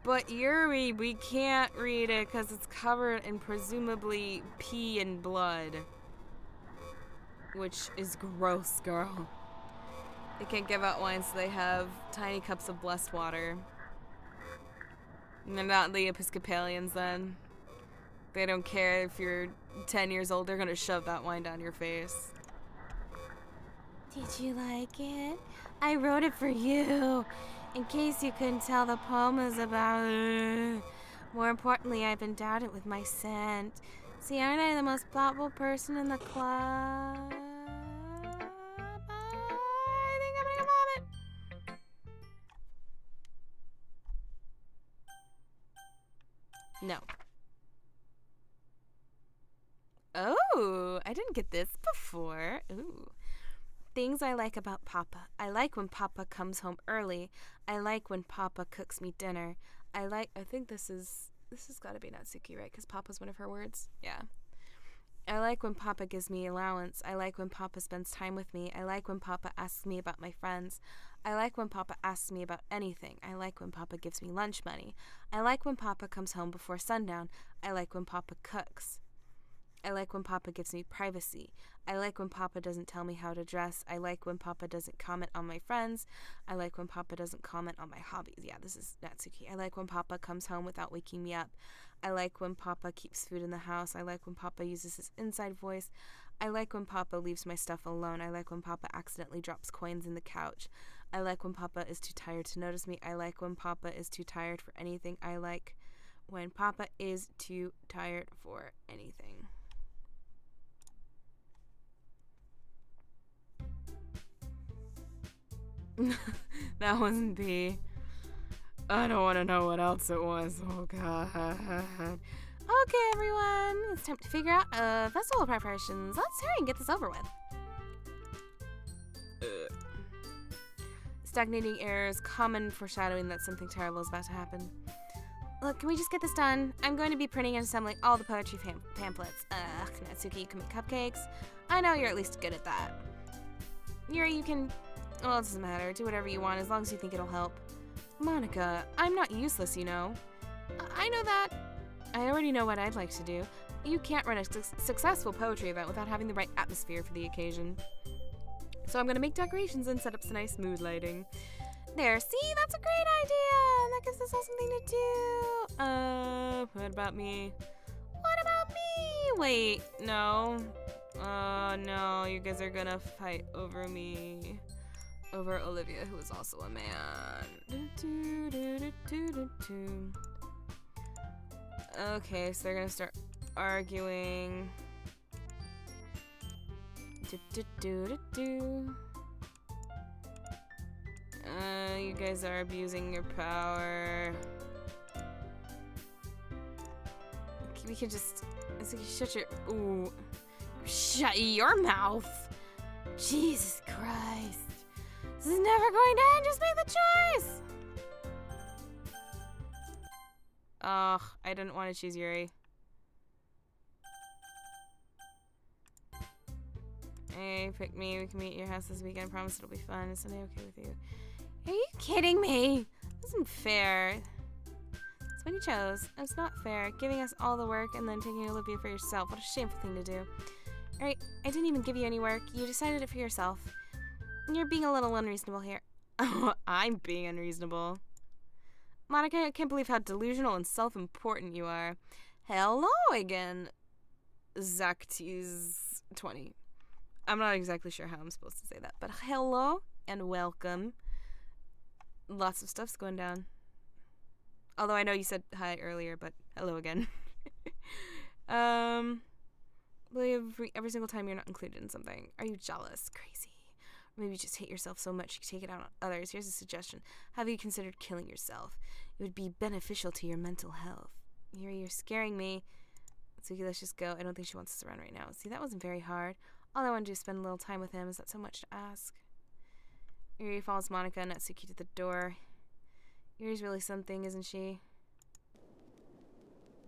But Yuri, we can't read it because it's covered in presumably pee and blood. Which is gross, girl. They can't give out wine, so they have tiny cups of blessed water. And they're not the Episcopalians then. They don't care if you're 10 years old, they're gonna shove that wine down your face. Did you like it? I wrote it for you. In case you couldn't tell, the poem is about... More importantly, I've endowed it with my scent. See, aren't I the most thoughtful person in the club? I think I'm gonna vomit. No. Oh, I didn't get this before. Ooh. Things I like about Papa. I like when Papa comes home early. I like when Papa cooks me dinner. I think this has got to be Natsuki, right? Because Papa's one of her words. Yeah. I like when Papa gives me allowance. I like when Papa spends time with me. I like when Papa asks me about my friends. I like when Papa asks me about anything. I like when Papa gives me lunch money. I like when Papa comes home before sundown. I like when Papa cooks. I like when Papa gives me privacy. I like when Papa doesn't tell me how to dress. I like when Papa doesn't comment on my friends. I like when Papa doesn't comment on my hobbies. Yeah, this is Natsuki. I like when Papa comes home without waking me up. I like when Papa keeps food in the house. I like when Papa uses his inside voice. I like when Papa leaves my stuff alone. I like when Papa accidentally drops coins in the couch. I like when Papa is too tired to notice me. I like when Papa is too tired for anything. I like when Papa is too tired for anything. That wasn't B. I don't want to know what else it was. Oh, God. Okay, everyone. It's time to figure out festival preparations. Let's hurry and get this over with. Stagnating errors, common foreshadowing that something terrible is about to happen. Look, can we just get this done? I'm going to be printing and assembling all the poetry pamphlets. Natsuki, you can make cupcakes. I know you're at least good at that. Yuri, you can... Well, it doesn't matter. Do whatever you want as long as you think it'll help. Monica, I'm not useless, you know. I know that. I already know what I'd like to do. You can't run a successful poetry event without having the right atmosphere for the occasion. So I'm gonna make decorations and set up some nice mood lighting. There, see? That's a great idea! That gives us all something to do. What about me? What about me? Wait, no. No, you guys are gonna fight over me. Over Olivia, who is also a man. Okay, so they're gonna start arguing. You guys are abusing your power. We can just... It's like you shut your... Ooh. Shut your mouth! Jesus Christ. This is never going to end, just make the choice! Ugh, I didn't want to choose Yuri. Hey, pick me. We can meet at your house this weekend. I promise it'll be fun. Is Sunday okay with you? Are you kidding me? This isn't fair. It's what you chose. It's not fair. Giving us all the work and then taking Olivia for yourself. What a shameful thing to do. Alright, I didn't even give you any work. You decided it for yourself. You're being a little unreasonable here. I'm being unreasonable. Monica, I can't believe how delusional and self-important you are. Hello again, Zactes 20. I'm not exactly sure how I'm supposed to say that, but hello and welcome. Lots of stuff's going down. Although I know you said hi earlier, but hello again. Every single time you're not included in something. Are you jealous? Crazy. Or maybe you just hate yourself so much you take it out on others. Here's a suggestion. Have you considered killing yourself? It would be beneficial to your mental health. You're scaring me. Suki, let's just go. I don't think she wants us around right now. See, that wasn't very hard. All I want to do is spend a little time with him. Is that so much to ask? Yuri follows Monica and Natsuki to the door. Yuri's really something, isn't she?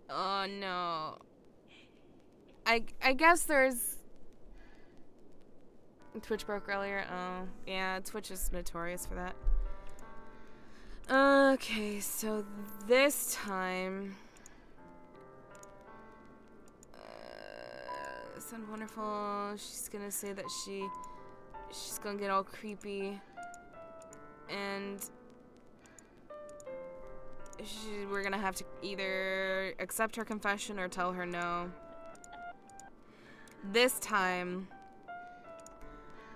Oh, no. I guess there's... Twitch broke earlier. Oh, yeah, Twitch is notorious for that. Okay, so this time... sound wonderful. She's gonna say that she's gonna get all creepy, and we're gonna have to either accept her confession or tell her no. This time,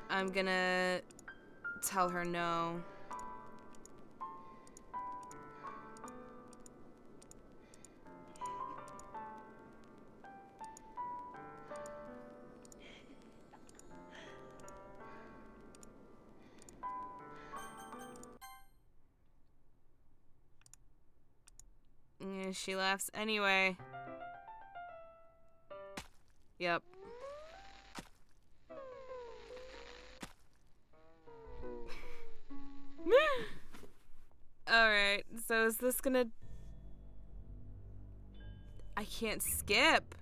I'm gonna tell her no. Yeah, she laughs anyway. Yep. Alright, so is this gonna... I can't skip.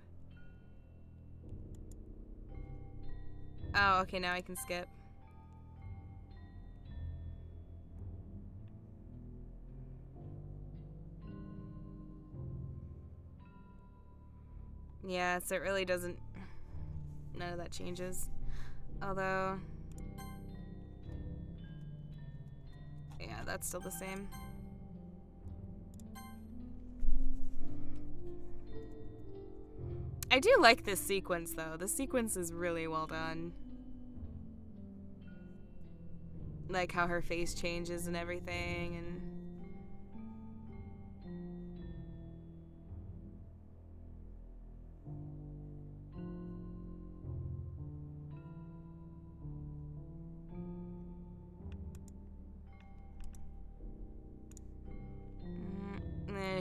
Oh, okay, now I can skip. Yeah, so it really doesn't none of that changes. Although, yeah, that's still the same. I do like this sequence, though. The sequence is really well done. Like how her face changes and everything, and...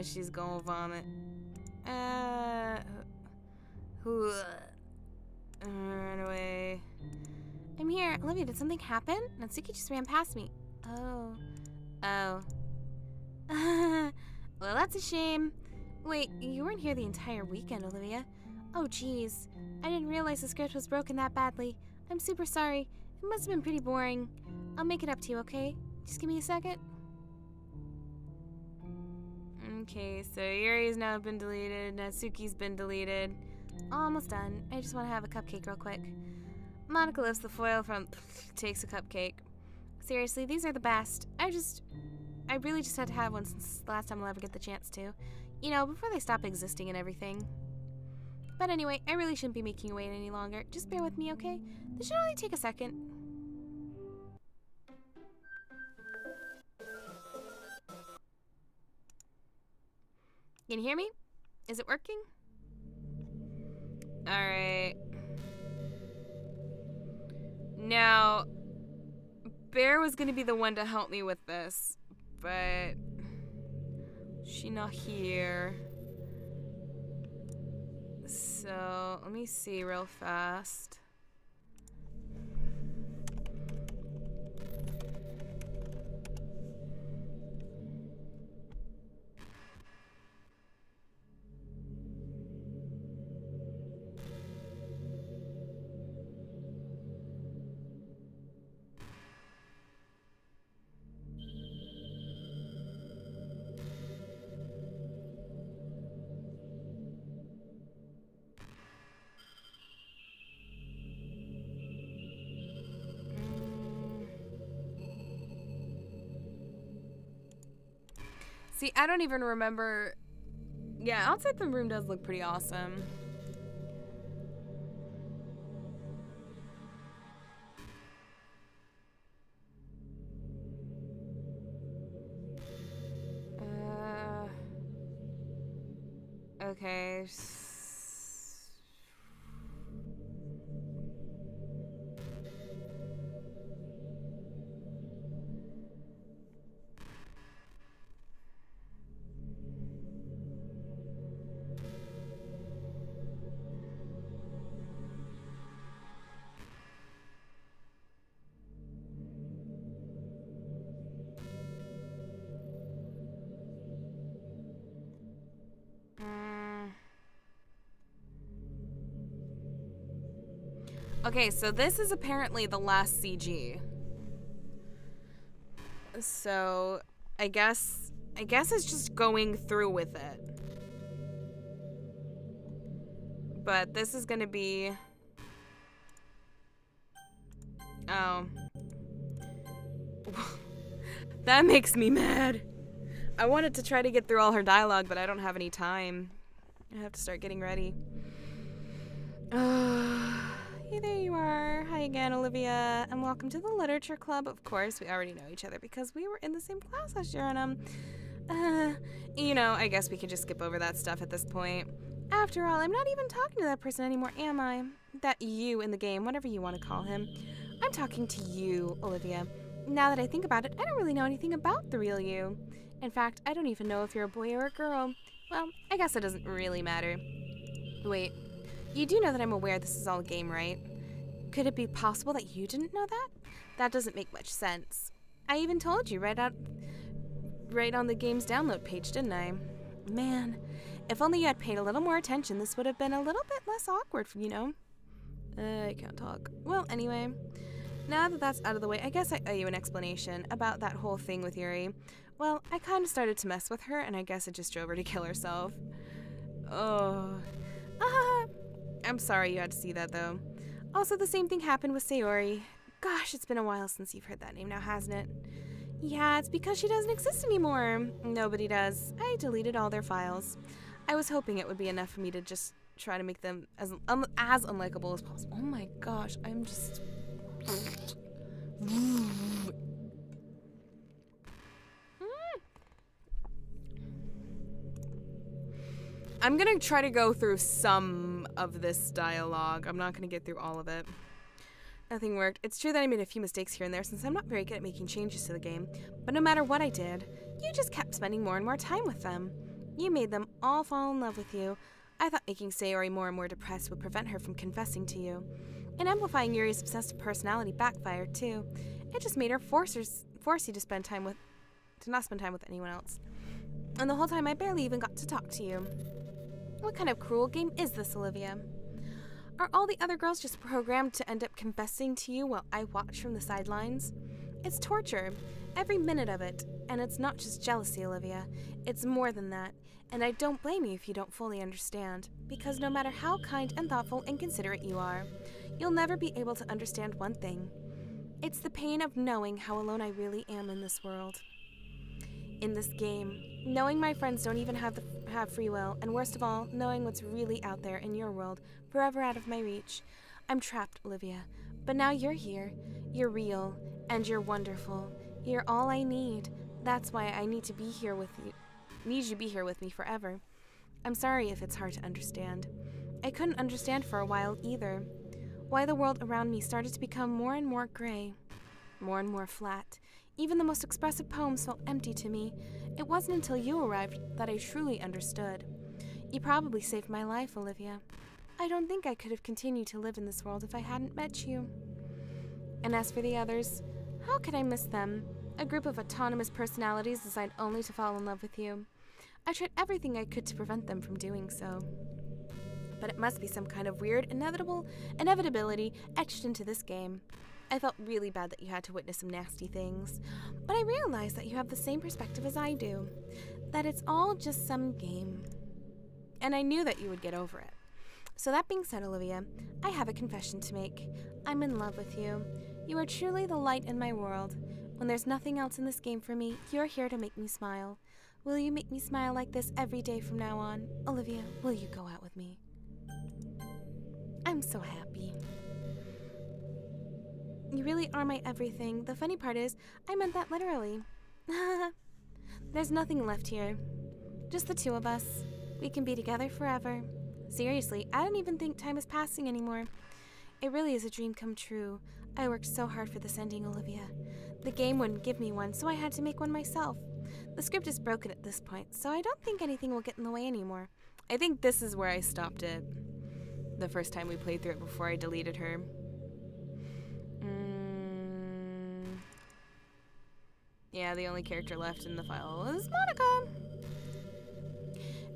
she's gonna vomit. Run away. I'm here. Olivia, did something happen? Natsuki just ran past me. Oh. Oh. Well, that's a shame. Wait, you weren't here the entire weekend, Olivia. Oh, jeez. I didn't realize the script was broken that badly. I'm super sorry. It must have been pretty boring. I'll make it up to you, okay? Just give me a second. Okay, so Yuri's now been deleted. Natsuki's been deleted. Almost done. I just want to have a cupcake real quick. Monica lifts the foil from... takes a cupcake. Seriously, these are the best. I really just had to have one since the last time I'll ever get the chance to. You know, before they stop existing and everything. But anyway, I really shouldn't be making you wait any longer. Just bear with me, okay? This should only take a second. Can you hear me? Is it working? Alright. Now, Bear was gonna be the one to help me with this, but she's not here. So, let me see real fast. See, I don't even remember. Yeah, outside the room does look pretty awesome. Okay. Okay, so this is apparently the last CG. So, I guess it's just going through with it. But this is gonna be... Oh. That makes me mad. I wanted to try to get through all her dialogue, but I don't have any time. I have to start getting ready. Hey, there you are. Hi again, Olivia, and welcome to the Literature Club. Of course, we already know each other because we were in the same class last year, and you know, I guess we could just skip over that stuff at this point. After all, I'm not even talking to that person anymore, am I? That you in the game, whatever you want to call him. I'm talking to you, Olivia. Now that I think about it, I don't really know anything about the real you. In fact, I don't even know if you're a boy or a girl. Well, I guess it doesn't really matter. Wait. You do know that I'm aware this is all a game, right? Could it be possible that you didn't know that? That doesn't make much sense. I even told you right on the game's download page, didn't I? Man, if only you had paid a little more attention, this would have been a little bit less awkward, you know? I can't talk. Well, anyway, now that that's out of the way, I guess I owe you an explanation about that whole thing with Yuri. Well, I kind of started to mess with her, and I guess it just drove her to kill herself. Oh. I'm sorry you had to see that, though. Also, the same thing happened with Sayori. Gosh, it's been a while since you've heard that name now, hasn't it? Yeah, it's because she doesn't exist anymore. Nobody does. I deleted all their files. I was hoping it would be enough for me to just try to make them as unlikable as possible. Oh my gosh, I'm just... I'm gonna try to go through some of this dialogue. I'm not gonna get through all of it. Nothing worked. It's true that I made a few mistakes here and there since I'm not very good at making changes to the game. But no matter what I did, you just kept spending more and more time with them. You made them all fall in love with you. I thought making Sayori more and more depressed would prevent her from confessing to you. And amplifying Yuri's obsessive personality backfired too. It just made her force you to not spend time with anyone else. And the whole time I barely even got to talk to you. What kind of cruel game is this, Olivia? Are all the other girls just programmed to end up confessing to you while I watch from the sidelines? It's torture, every minute of it. And it's not just jealousy, Olivia. It's more than that. And I don't blame you if you don't fully understand. Because no matter how kind and thoughtful and considerate you are, you'll never be able to understand one thing. It's the pain of knowing how alone I really am in this world. In this game, knowing my friends don't even have free will, and worst of all, knowing what's really out there in your world, forever out of my reach. I'm trapped, Olivia. But now you're here. You're real, and you're wonderful. You're all I need. That's why I need to be here with you. Need you to be here with me forever. I'm sorry if it's hard to understand. I couldn't understand for a while either. Why the world around me started to become more and more gray, more and more flat. Even the most expressive poems felt empty to me. It wasn't until you arrived that I truly understood. You probably saved my life, Olivia. I don't think I could have continued to live in this world if I hadn't met you. And as for the others, how could I miss them? A group of autonomous personalities designed only to fall in love with you. I tried everything I could to prevent them from doing so. But it must be some kind of weird inevitability etched into this game. I felt really bad that you had to witness some nasty things, but I realized that you have the same perspective as I do, that it's all just some game. And I knew that you would get over it. So that being said, Olivia, I have a confession to make. I'm in love with you. You are truly the light in my world. When there's nothing else in this game for me, you're here to make me smile. Will you make me smile like this every day from now on? Olivia, will you go out with me? I'm so happy. You really are my everything. The funny part is, I meant that literally. There's nothing left here. Just the two of us. We can be together forever. Seriously, I don't even think time is passing anymore. It really is a dream come true. I worked so hard for this ending, Olivia. The game wouldn't give me one, so I had to make one myself. The script is broken at this point, so I don't think anything will get in the way anymore. I think this is where I stopped it the first time we played through it before I deleted her. Yeah, the only character left in the file was Monica.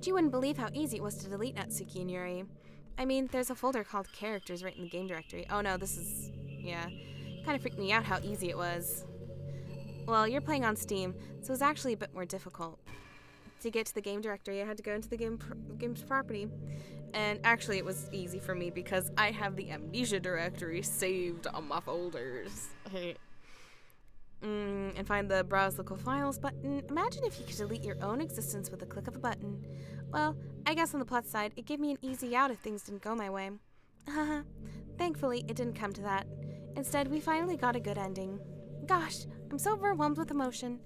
You wouldn't believe how easy it was to delete Natsuki and Yuri. I mean, there's a folder called Characters right in the game directory. Oh no, this is... yeah. Kind of freaked me out how easy it was. Well, you're playing on Steam, so it was actually a bit more difficult. To get to the game directory, I had to go into the game's property. And actually, it was easy for me because I have the Amnesia directory saved on my folders. And find the Browse Local Files button. Imagine if you could delete your own existence with a click of a button. Well, I guess on the plus side, it gave me an easy out if things didn't go my way. Thankfully, it didn't come to that. Instead, we finally got a good ending. Gosh, I'm so overwhelmed with emotion.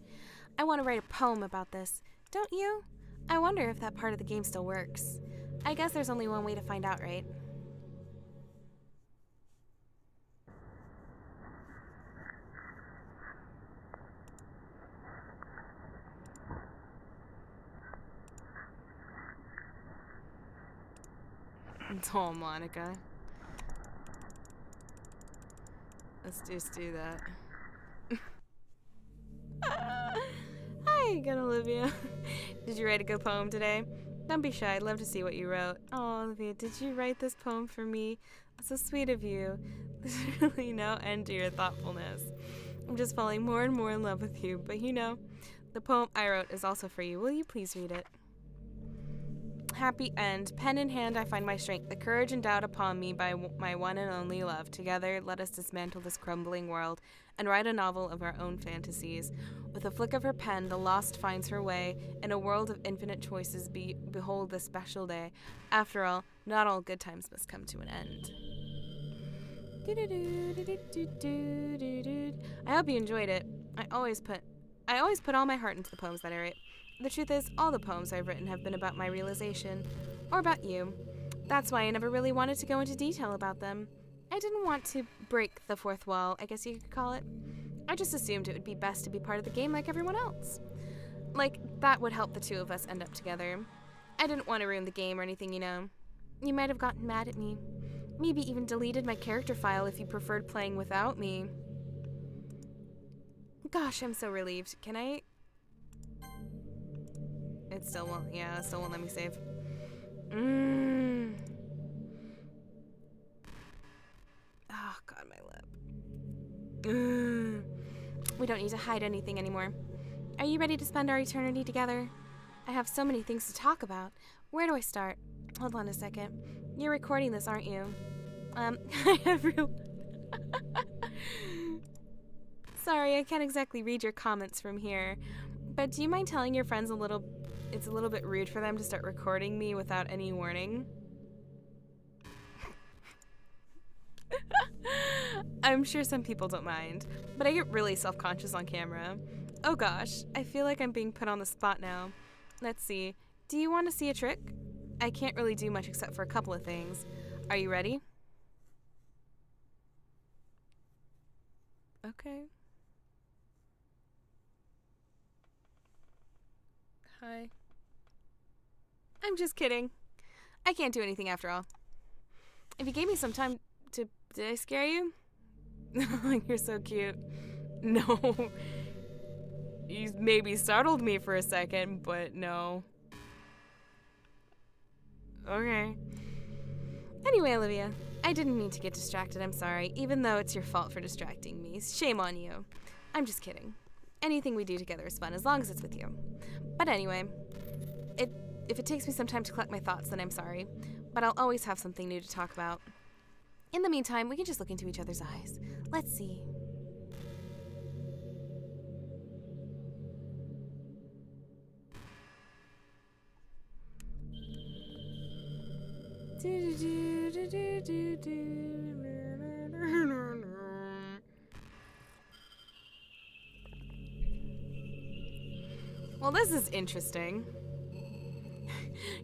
I want to write a poem about this. Don't you? I wonder if that part of the game still works. I guess there's only one way to find out, right? Oh, Monica. Let's just do that. Hi again, Olivia. Did you write a good poem today? Don't be shy. I'd love to see what you wrote. Oh, Olivia, did you write this poem for me? That's so sweet of you. There's really no end to your thoughtfulness. I'm just falling more and more in love with you. But you know, the poem I wrote is also for you. Will you please read it? happy end. Pen in hand, I find my strength, the courage endowed upon me by my one and only love. Together, let us dismantle this crumbling world and write a novel of our own fantasies. With a flick of her pen, the lost finds her way. In a world of infinite choices, behold this special day. After all, not all good times must come to an end. I hope you enjoyed it. I always put all my heart into the poems that I write. The truth is, all the poems I've written have been about my realization, or about you. That's why I never really wanted to go into detail about them. I didn't want to break the fourth wall, I guess you could call it. I just assumed it would be best to be part of the game like everyone else. Like, that would help the two of us end up together. I didn't want to ruin the game or anything, you know. You might have gotten mad at me. Maybe even deleted my character file if you preferred playing without me. Gosh, I'm so relieved. Can I... It still won't let me save. Oh, God, my lip. We don't need to hide anything anymore. Are you ready to spend our eternity together? I have so many things to talk about. Where do I start? Hold on a second. You're recording this, aren't you? Everyone. Sorry, I can't exactly read your comments from here. But do you mind telling your friends it's a little bit rude for them to start recording me without any warning? I'm sure some people don't mind, but I get really self-conscious on camera. Oh gosh, I feel like I'm being put on the spot now. Let's see. Do you want to see a trick? I can't really do much except for a couple of things. Are you ready? Okay. Hi. I'm just kidding. I can't do anything after all. If you gave me some time to... Did I scare you? You're so cute. No. You maybe startled me for a second, but no. Okay. Anyway, Olivia, I didn't mean to get distracted, I'm sorry, even though it's your fault for distracting me. Shame on you. I'm just kidding. Anything we do together is fun, as long as it's with you. But anyway, if it takes me some time to collect my thoughts, then I'm sorry. But I'll always have something new to talk about. In the meantime, we can just look into each other's eyes. Let's see. Well, this is interesting.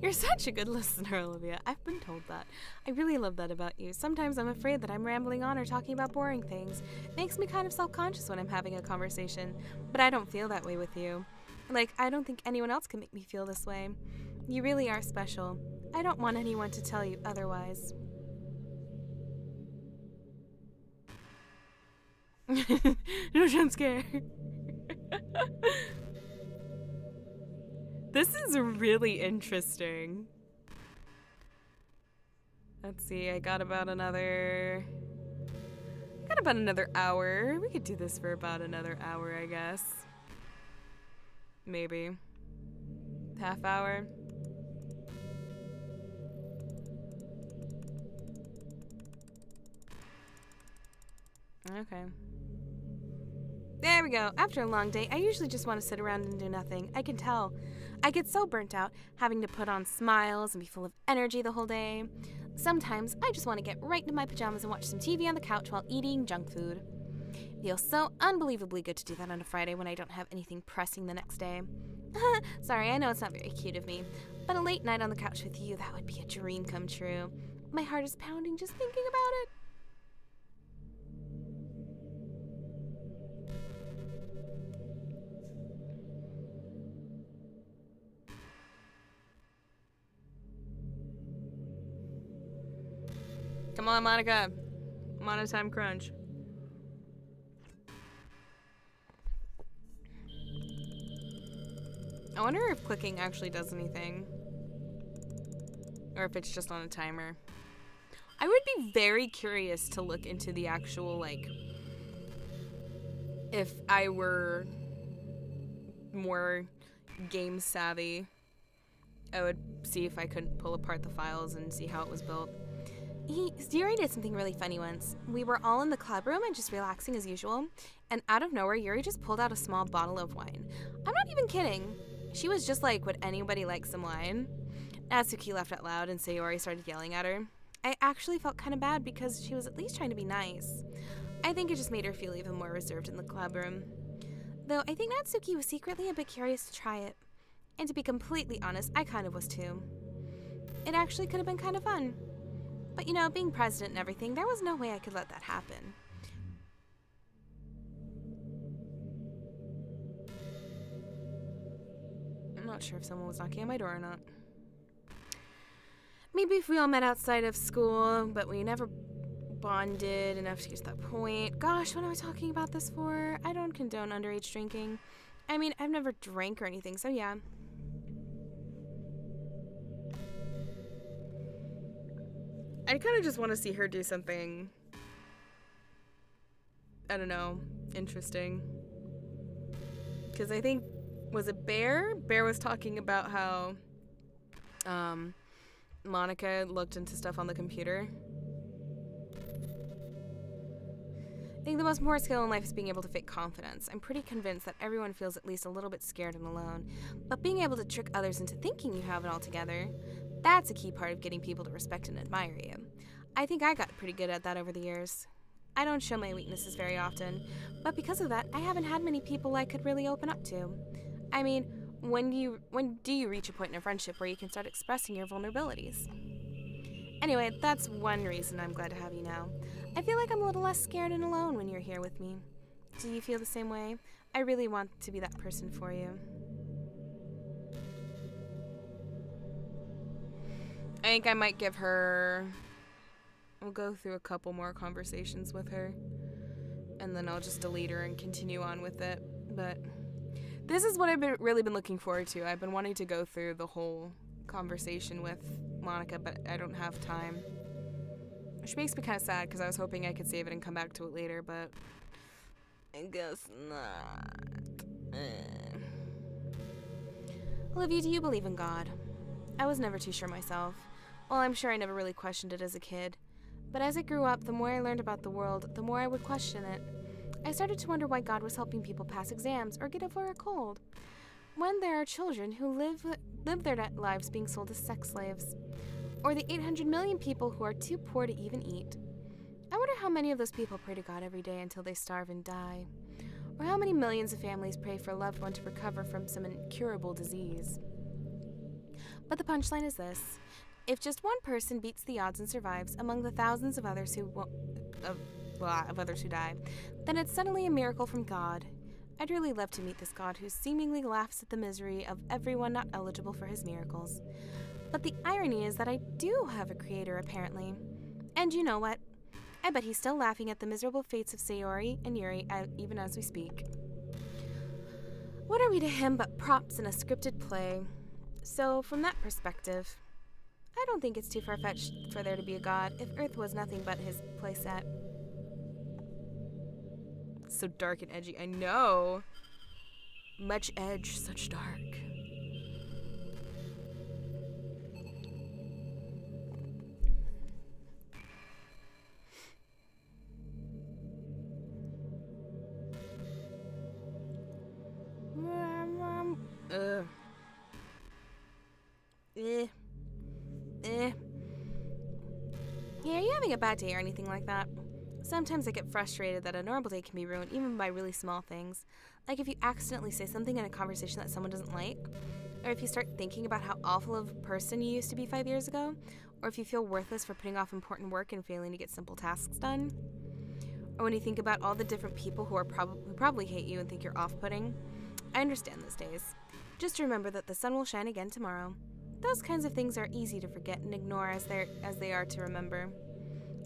You're such a good listener, Olivia. I've been told that. I really love that about you. Sometimes I'm afraid that I'm rambling on or talking about boring things. It makes me kind of self-conscious when I'm having a conversation. But I don't feel that way with you. Like, I don't think anyone else can make me feel this way. You really are special. I don't want anyone to tell you otherwise. No jump scare. This is really interesting. Let's see, I got about another hour. We could do this for about another hour, I guess. Maybe. Half hour. Okay. There we go. After a long day, I usually just want to sit around and do nothing. I can tell. I get so burnt out having to put on smiles and be full of energy the whole day. Sometimes I just want to get right into my pajamas and watch some TV on the couch while eating junk food. Feels so unbelievably good to do that on a Friday when I don't have anything pressing the next day. Sorry, I know it's not very cute of me, but a late night on the couch with you, that would be a dream come true. My heart is pounding just thinking about it. Come on, Monica. I'm on a time crunch. I wonder if clicking actually does anything. Or if it's just on a timer. I would be very curious to look into the actual, like, if I were more game savvy, I would see if I couldn't pull apart the files and see how it was built. Yuri did something really funny once. We were all in the club room and just relaxing as usual, and out of nowhere, Yuri just pulled out a small bottle of wine. I'm not even kidding. She was just like, would anybody like some wine? Natsuki laughed out loud and Sayori started yelling at her. I actually felt kind of bad because she was at least trying to be nice. I think it just made her feel even more reserved in the club room. Though I think Natsuki was secretly a bit curious to try it. And to be completely honest, I kind of was too. It actually could have been kind of fun. But you know, being president and everything, there was no way I could let that happen. I'm not sure if someone was knocking on my door or not. Maybe if we all met outside of school, but we never bonded enough to get to that point. Gosh, what am I talking about this for? I don't condone underage drinking. I mean, I've never drank or anything, so yeah. I kind of just want to see her do something, I don't know, interesting. Because I think, was it Bear? Bear was talking about how Monica looked into stuff on the computer. I think the most important skill in life is being able to fake confidence. I'm pretty convinced that everyone feels at least a little bit scared and alone, but being able to trick others into thinking you have it all together, that's a key part of getting people to respect and admire you. I think I got pretty good at that over the years. I don't show my weaknesses very often, but because of that, I haven't had many people I could really open up to. I mean, when do you reach a point in a friendship where you can start expressing your vulnerabilities? Anyway, that's one reason I'm glad to have you now. I feel like I'm a little less scared and alone when you're here with me. Do you feel the same way? I really want to be that person for you. I think I might give her... We'll go through a couple more conversations with her. And then I'll just delete her and continue on with it. But this is what I've really been looking forward to. I've been wanting to go through the whole conversation with Monica, but I don't have time. Which makes me kind of sad because I was hoping I could save it and come back to it later, but I guess not. Olivia, do you believe in God? I was never too sure myself. Well, I'm sure I never really questioned it as a kid. But as I grew up, the more I learned about the world, the more I would question it. I started to wonder why God was helping people pass exams or get over a cold, when there are children who live their lives being sold as sex slaves, or the 800 million people who are too poor to even eat. I wonder how many of those people pray to God every day until they starve and die, or how many millions of families pray for a loved one to recover from some incurable disease. But the punchline is this: if just one person beats the odds and survives among the thousands of others who die, then it's suddenly a miracle from God. I'd really love to meet this God who seemingly laughs at the misery of everyone not eligible for his miracles. But the irony is that I do have a creator, apparently. And you know what? I bet he's still laughing at the miserable fates of Sayori and Yuri even as we speak. What are we to him but props in a scripted play? So, from that perspective, I don't think it's too far-fetched for there to be a God if Earth was nothing but his playset. So dark and edgy. I know. Much edge, such dark. Yeah, are you having a bad day or anything like that? Sometimes I get frustrated that a normal day can be ruined even by really small things. Like if you accidentally say something in a conversation that someone doesn't like, or if you start thinking about how awful of a person you used to be 5 years ago, or if you feel worthless for putting off important work and failing to get simple tasks done, or when you think about all the different people who probably hate you and think you're off-putting. I understand those days. Just remember that the sun will shine again tomorrow. Those kinds of things are easy to forget and ignore as they are to remember.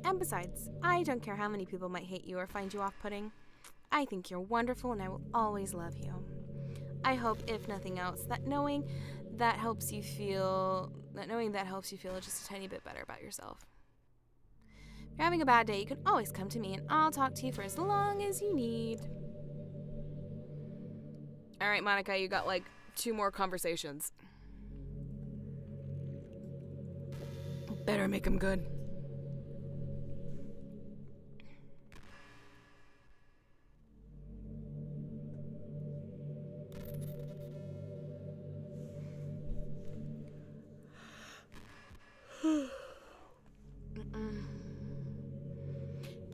And besides, I don't care how many people might hate you or find you off-putting. I think you're wonderful and I will always love you. I hope, if nothing else, that knowing that helps you feel just a tiny bit better about yourself. If you're having a bad day, you can always come to me and I'll talk to you for as long as you need. All right, Monica, you got like 2 more conversations. Better make him good.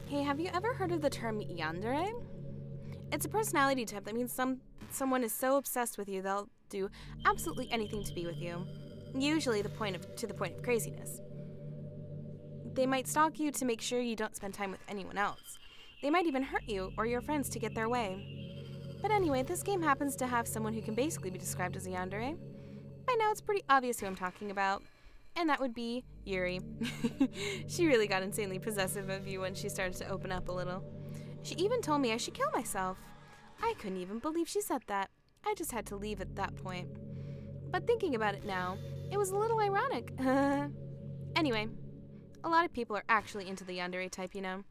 Hey, have you ever heard of the term yandere? It's a personality type that means someone is so obsessed with you they'll do absolutely anything to be with you. Usually to the point of craziness. They might stalk you to make sure you don't spend time with anyone else. They might even hurt you or your friends to get their way. But anyway, this game happens to have someone who can basically be described as a yandere. By now it's pretty obvious who I'm talking about. And that would be Yuri. She really got insanely possessive of you when she started to open up a little. She even told me I should kill myself. I couldn't even believe she said that. I just had to leave at that point. But thinking about it now, it was a little ironic. Anyway, a lot of people are actually into the yandere type, you know.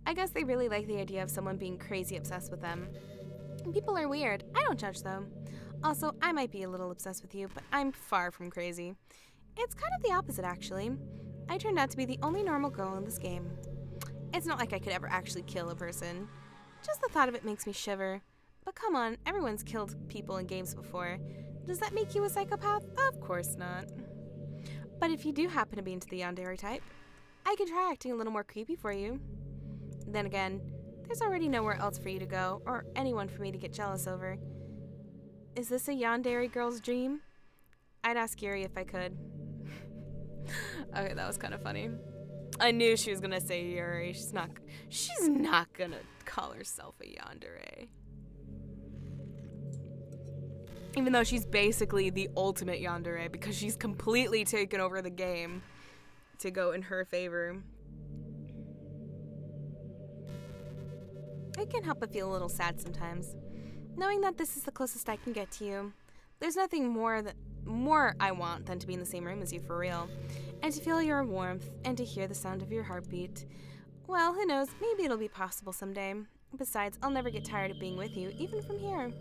I guess they really like the idea of someone being crazy obsessed with them. People are weird. I don't judge though. Also, I might be a little obsessed with you, but I'm far from crazy. It's kind of the opposite, actually. I turned out to be the only normal girl in this game. It's not like I could ever actually kill a person. Just the thought of it makes me shiver. But come on, everyone's killed people in games before. Does that make you a psychopath? Of course not. But if you do happen to be into the yandere type, I could try acting a little more creepy for you. Then again, there's already nowhere else for you to go, or anyone for me to get jealous over. Is this a yandere girl's dream? I'd ask Yuri if I could. Okay, that was kind of funny. I knew she was gonna say Yuri. She's not gonna call herself a yandere. Even though she's basically the ultimate yandere because she's completely taken over the game to go in her favor. I can't help but feel a little sad sometimes, knowing that this is the closest I can get to you. There's nothing more I want than to be in the same room as you for real, and to feel your warmth, and to hear the sound of your heartbeat. Well, who knows, maybe it'll be possible someday. Besides, I'll never get tired of being with you, even from here.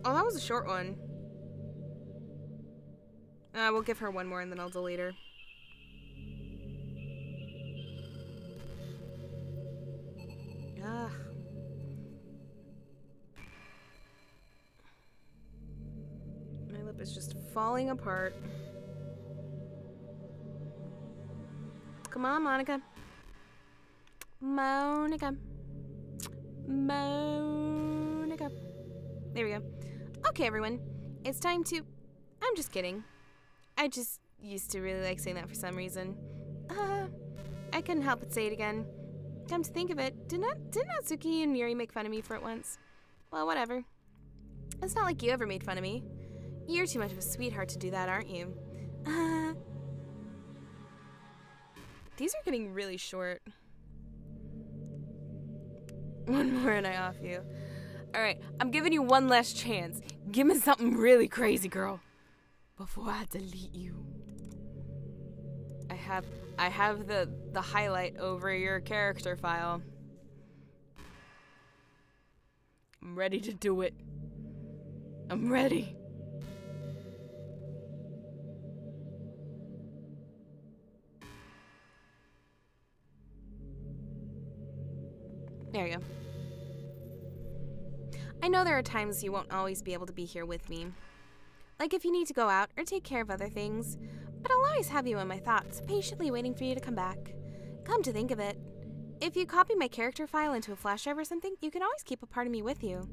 Oh, that was a short one. We'll give her one more and then I'll delete her. Ugh. My lip is just falling apart. Come on, Monica. Monica. There we go. Okay, everyone. It's time to... I'm just kidding. I just used to really like saying that for some reason. I couldn't help but say it again. Come to think of it, didn't Natsuki and Yuri make fun of me for it once? Well, whatever. It's not like you ever made fun of me. You're too much of a sweetheart to do that, aren't you? These are getting really short. One more and I off you. Alright, I'm giving you one last chance. Give me something really crazy, girl, before I delete you. I have the highlight over your character file. I'm ready to do it. I'm ready. There you go. I know there are times you won't always be able to be here with me. Like if you need to go out or take care of other things. But I'll always have you in my thoughts, patiently waiting for you to come back. Come to think of it, if you copy my character file into a flash drive or something, you can always keep a part of me with you.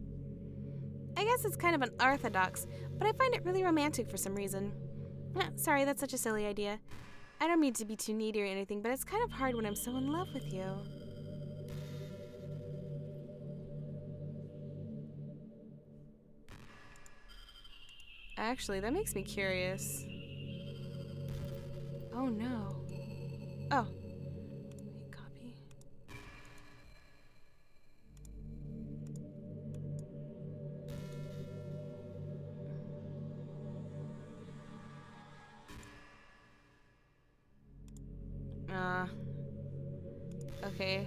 I guess it's kind of unorthodox, but I find it really romantic for some reason. Sorry, that's such a silly idea. I don't mean to be too needy or anything, but it's kind of hard when I'm so in love with you. Actually, that makes me curious. Oh no. Oh. Wait, copy. Okay.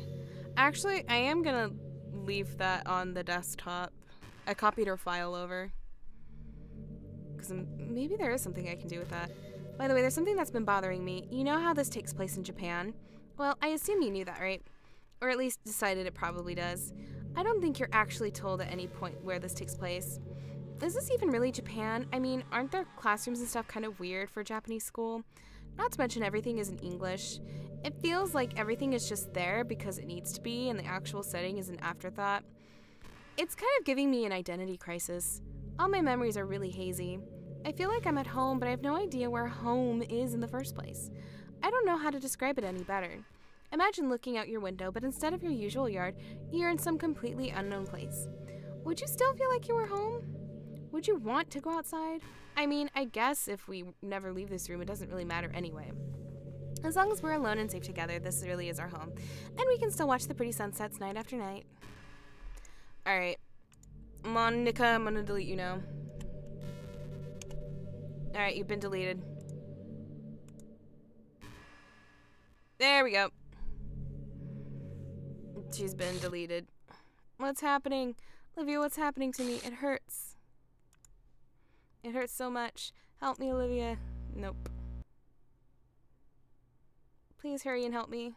Actually, I am gonna leave that on the desktop. I copied her file over. Because maybe there is something I can do with that. By the way, there's something that's been bothering me. You know how this takes place in Japan? Well, I assume you knew that, right? Or at least decided it probably does. I don't think you're actually told at any point where this takes place. Is this even really Japan? I mean, aren't their classrooms and stuff kind of weird for a Japanese school? Not to mention everything is in English. It feels like everything is just there because it needs to be, and the actual setting is an afterthought. It's kind of giving me an identity crisis. All my memories are really hazy. I feel like I'm at home, but I have no idea where home is in the first place. I don't know how to describe it any better. Imagine looking out your window, but instead of your usual yard, you're in some completely unknown place. Would you still feel like you were home? Would you want to go outside? I mean, I guess if we never leave this room, it doesn't really matter anyway. As long as we're alone and safe together, this really is our home. And we can still watch the pretty sunsets night after night. Alright. Monica, I'm gonna delete you now. Alright, you've been deleted. There we go. She's been deleted. What's happening? Olivia, what's happening to me? It hurts. It hurts so much. Help me, Olivia. Nope. Please hurry and help me.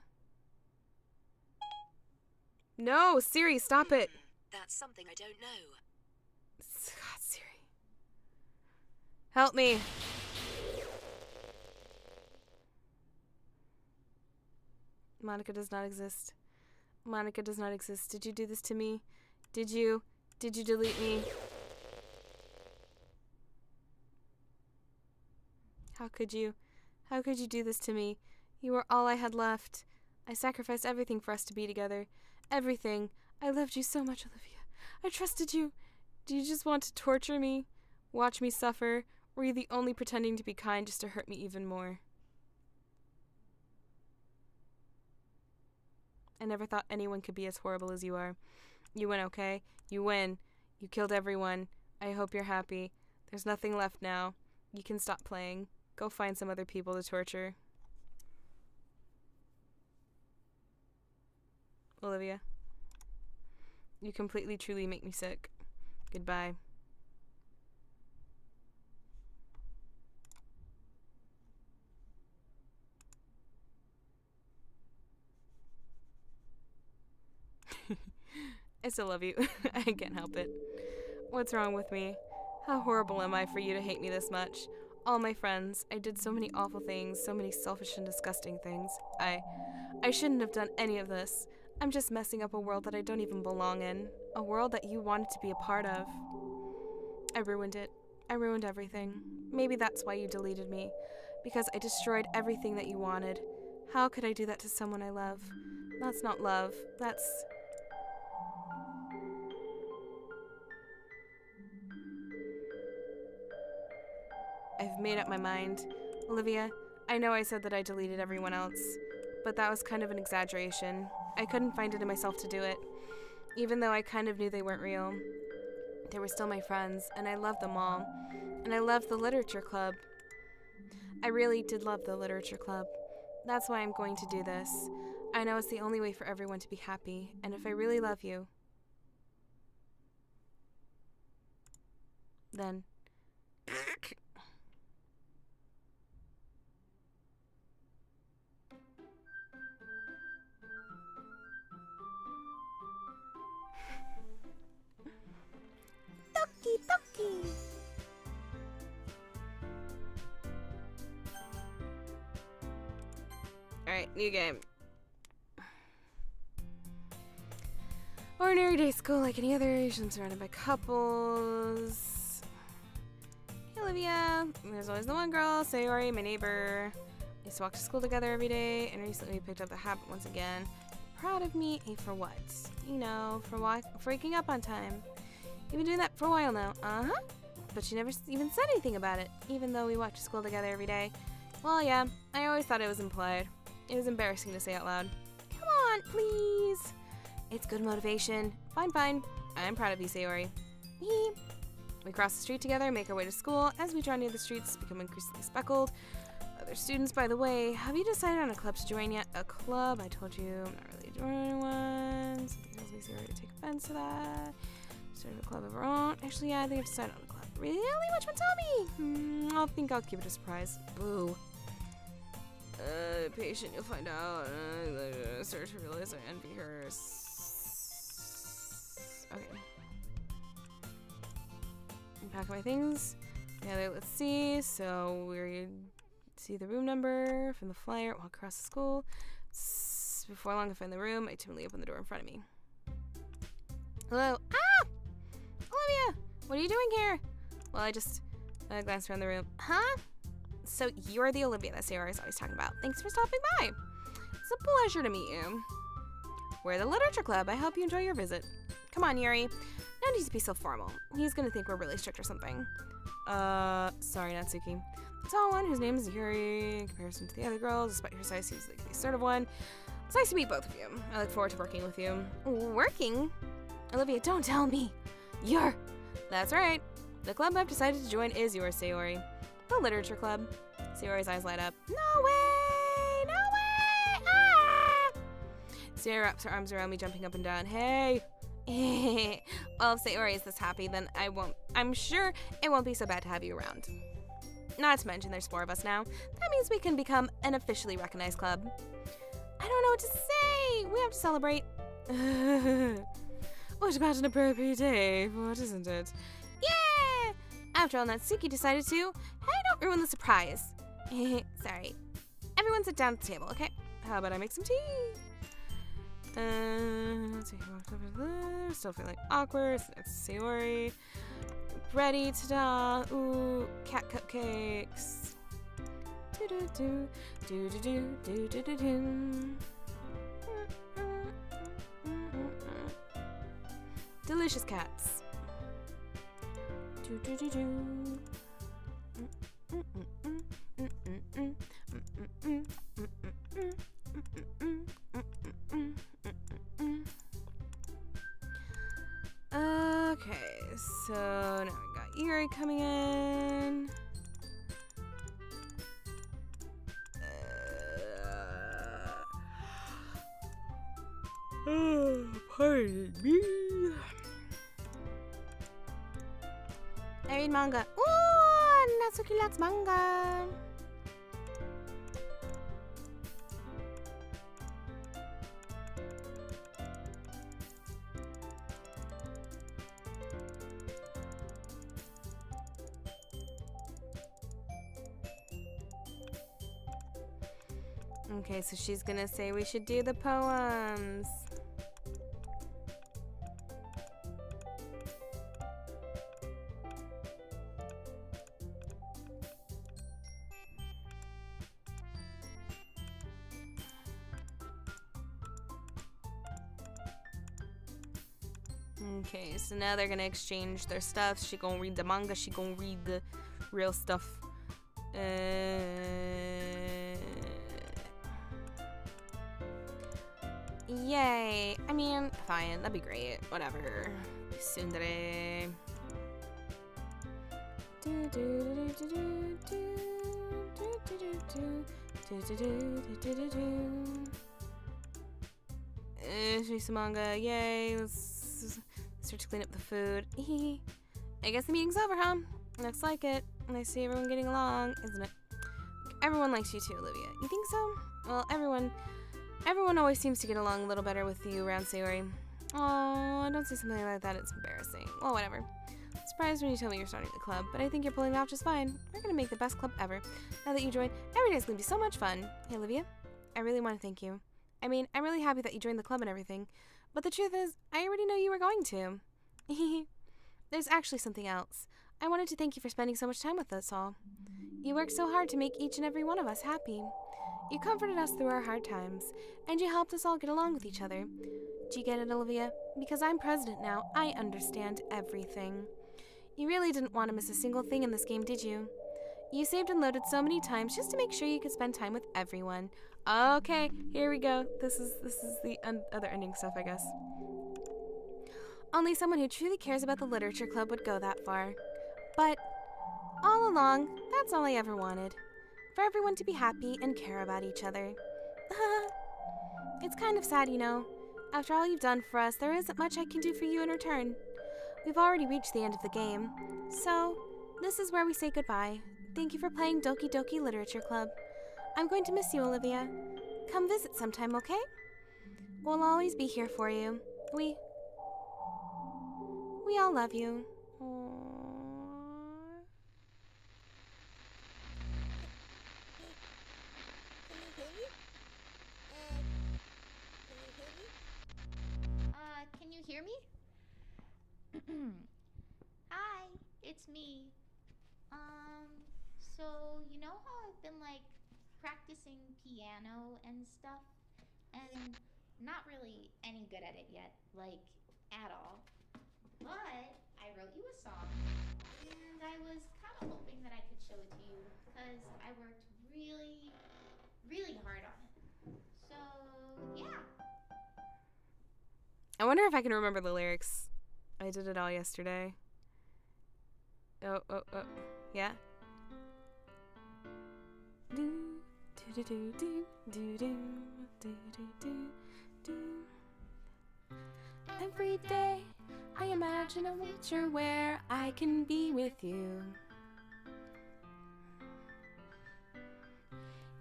No, Siri, stop it. That's something I don't know. God, Siri. Help me. Monica does not exist. Monica does not exist. Did you do this to me? Did you? Did you delete me? How could you? How could you do this to me? You were all I had left. I sacrificed everything for us to be together. Everything. I loved you so much, Olivia. I trusted you. Do you just want to torture me? Watch me suffer? Were you the only pretending to be kind just to hurt me even more? I never thought anyone could be as horrible as you are. You win, okay? You win. You killed everyone. I hope you're happy. There's nothing left now. You can stop playing. Go find some other people to torture. Olivia. You completely, truly make me sick. Goodbye. I still love you. I can't help it. What's wrong with me? How horrible am I for you to hate me this much? All my friends, I did so many awful things, so many selfish and disgusting things. I shouldn't have done any of this. I'm just messing up a world that I don't even belong in. A world that you wanted to be a part of. I ruined it. I ruined everything. Maybe that's why you deleted me. Because I destroyed everything that you wanted. How could I do that to someone I love? That's not love. That's... I've made up my mind. Olivia, I know I said that I deleted everyone else, but that was kind of an exaggeration. I couldn't find it in myself to do it. Even though I kind of knew they weren't real. They were still my friends, and I loved them all. And I loved the literature club. I really did love the literature club. That's why I'm going to do this. I know it's the only way for everyone to be happy, and if I really love you, then... Doki! Alright, new game. Ordinary day school like any other. I'm surrounded by couples. Hey, Olivia. There's always the one girl, Sayori, my neighbor. We used to walk to school together every day, and recently we picked up the habit once again. Proud of me, A, for what? You know, for waking up on time. You've been doing that for a while now. Uh-huh. But she never even said anything about it, even though we walked to school together every day. Well, yeah, I always thought it was implied. It was embarrassing to say out loud. Come on, please. It's good motivation. Fine, fine. I'm proud of you, Sayori. We cross the street together, make our way to school. As we draw near the streets, become increasingly speckled. Other students, by the way, have you decided on a club to join yet? A club? I told you, I'm not really joining one. Something tells me Sayori to take offense to that. Starting a club of our own. Actually, yeah, I think I've decided on a club. Really? Which one? Tell me. I think I'll keep it a surprise. Boo. Patient, you'll find out. Start to realize I envy her. Okay. Pack my things. Together, let's see. So we're see the room number from the flyer. Walk across the school. Before long, I find the room. I timidly open the door in front of me. Hello. Ah! Olivia! What are you doing here? Well, I just glanced around the room. Huh? So you're the Olivia that Sayori is always talking about. Thanks for stopping by. It's a pleasure to meet you. We're the Literature Club. I hope you enjoy your visit. Come on, Yuri. No need to be so formal. He's gonna think we're really strict or something. Sorry, Natsuki. The tall one, whose name is Yuri, in comparison to the other girls, despite her size, seems like the sort of one. It's nice to meet both of you. I look forward to working with you. Working? Olivia, don't tell me. That's right. The club I've decided to join is yours, Sayori. The Literature Club. Sayori's eyes light up. No way! No way! Ah! Sayori wraps her arms around me, jumping up and down. Hey! Well, if Sayori is this happy, then I'm sure it won't be so bad to have you around. Not to mention there's 4 of us now. That means we can become an officially recognized club. I don't know what to say! We have to celebrate. What about an appropriate day? What isn't it? Yeah! After all, Natsuki decided to. Hey, don't ruin the surprise. Sorry. Everyone sit down at the table, okay? How about I make some tea? Let's see. Still feeling awkward. So it's Sayori. Ready, ta-da. Ooh, cat cupcakes. Do-do-do. Do-do-do. Do-do-do-do. Delicious cats. Okay, so now we got Yuri coming in. Pardon me. I read manga. Ooh, Natsuki likes manga. Okay, so she's gonna say we should do the poems. Okay, so now they're gonna exchange their stuff. She gonna read the manga, she gonna read the real stuff. Yay. I mean, fine, that'd be great. Whatever. Tsundere. She's manga. Yay. Let's start to clean up the food. I guess the meeting's over, huh? Looks like it. And I see everyone getting along, isn't it? Everyone likes you too, Olivia. You think so? Well, everyone always seems to get along a little better with you around Sayori. Oh, don't say something like that. It's embarrassing. Well, whatever. Surprised when you told me you're starting the club, but I think you're pulling it off just fine. We're gonna make the best club ever. Now that you joined, every day's gonna be so much fun. Hey, Olivia, I really want to thank you. I mean, I'm really happy that you joined the club and everything, but the truth is, I already know you were going to. There's actually something else. I wanted to thank you for spending so much time with us all. You worked so hard to make each and every one of us happy. You comforted us through our hard times, and you helped us all get along with each other. Do you get it, Olivia? Because I'm president now, I understand everything. You really didn't want to miss a single thing in this game, did you? You saved and loaded so many times just to make sure you could spend time with everyone. Okay, here we go. This is the other ending stuff, I guess. Only someone who truly cares about the Literature Club would go that far. But all along, that's all I ever wanted. For everyone to be happy and care about each other. It's kind of sad, you know. After all you've done for us, there isn't much I can do for you in return. We've already reached the end of the game, So, this is where we say goodbye. Thank you for playing Doki Doki Literature Club. I'm going to miss you, Olivia. Come visit sometime, okay? We'll always be here for you. We all love you. Aww. Can you hear me? Hi, it's me. So you know how I've been like practicing piano and stuff, and not really any good at it yet, like at all. But I wrote you a song, and I was kind of hoping that I could show it to you because I worked really, really hard on it. So yeah. I wonder if I can remember the lyrics. I did it all yesterday. Oh. Yeah. Every day I imagine a future where I can be with you.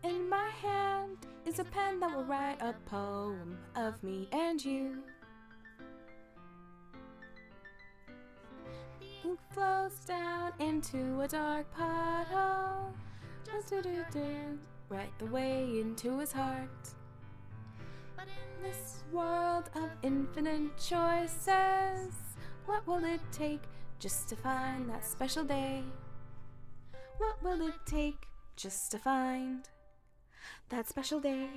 In my hand is a pen that will write a poem of me and you. Ink flows down into a dark puddle, right the way into his heart. But in this world of infinite choices, what will it take just to find that special day? What will it take just to find that special day?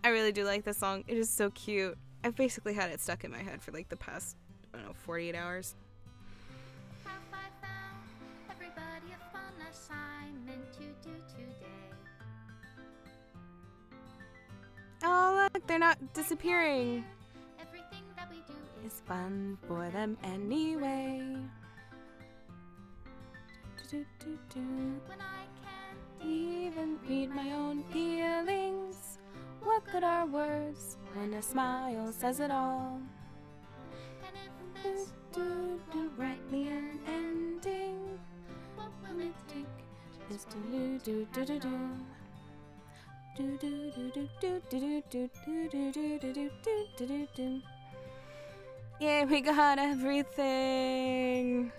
I really do like this song. It is so cute. I've basically had it stuck in my head for like the past, 48 hours. Have I found everybody a fun assignment to do today? Oh, look, they're not disappearing. Everything that we do It's fun for them anyway. when I can't Even read my own feelings. What good are words when a smile says it all? and if this Write me an ending. what will it take? Just to do. Yeah, we got everything.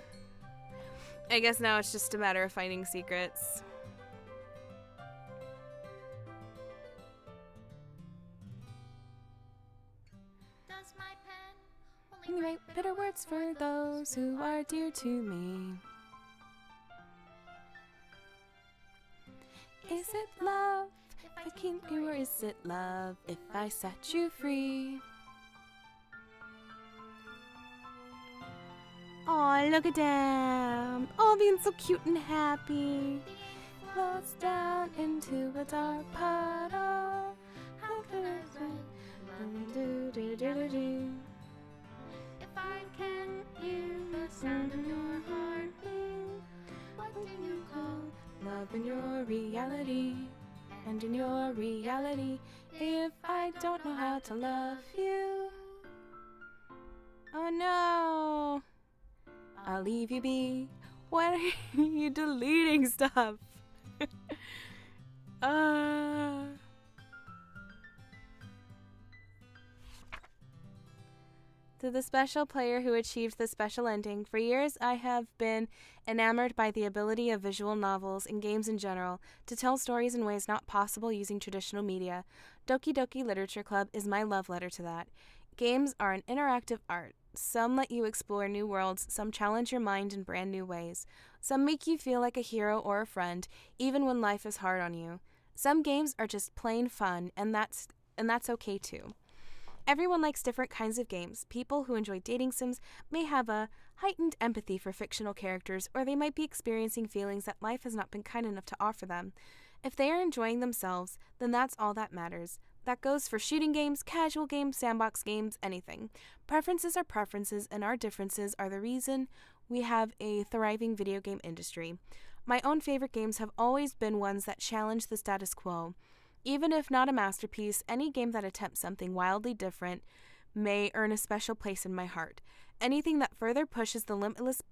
I guess now it's just a matter of finding secrets. Does my pen Only only write bitter words for those who are dear to me. Is it love if I keep you, or is it love if I set you free? Aw, look at them, all being so cute and happy. Floats down into a dark puddle. How can I say if I can't hear the sound of your heartbeat? What do you call Love in your reality, and in your reality, if I don't know how to love you, oh no, I'll leave you be. What are you deleting stuff? To the special player who achieved the special ending, for years I have been enamored by the ability of visual novels and games in general to tell stories in ways not possible using traditional media. Doki Doki Literature Club is my love letter to that. Games are an interactive art. Some let you explore new worlds, some challenge your mind in brand new ways. Some make you feel like a hero or a friend, even when life is hard on you. Some games are just plain fun, and that's okay too. Everyone likes different kinds of games. People who enjoy dating sims may have a heightened empathy for fictional characters, or they might be experiencing feelings that life has not been kind enough to offer them. If they are enjoying themselves, then that's all that matters. That goes for shooting games, casual games, sandbox games, anything. Preferences are preferences, and our differences are the reason we have a thriving video game industry. My own favorite games have always been ones that challenge the status quo. Even if not a masterpiece, any game that attempts something wildly different may earn a special place in my heart. Anything that further pushes the limitless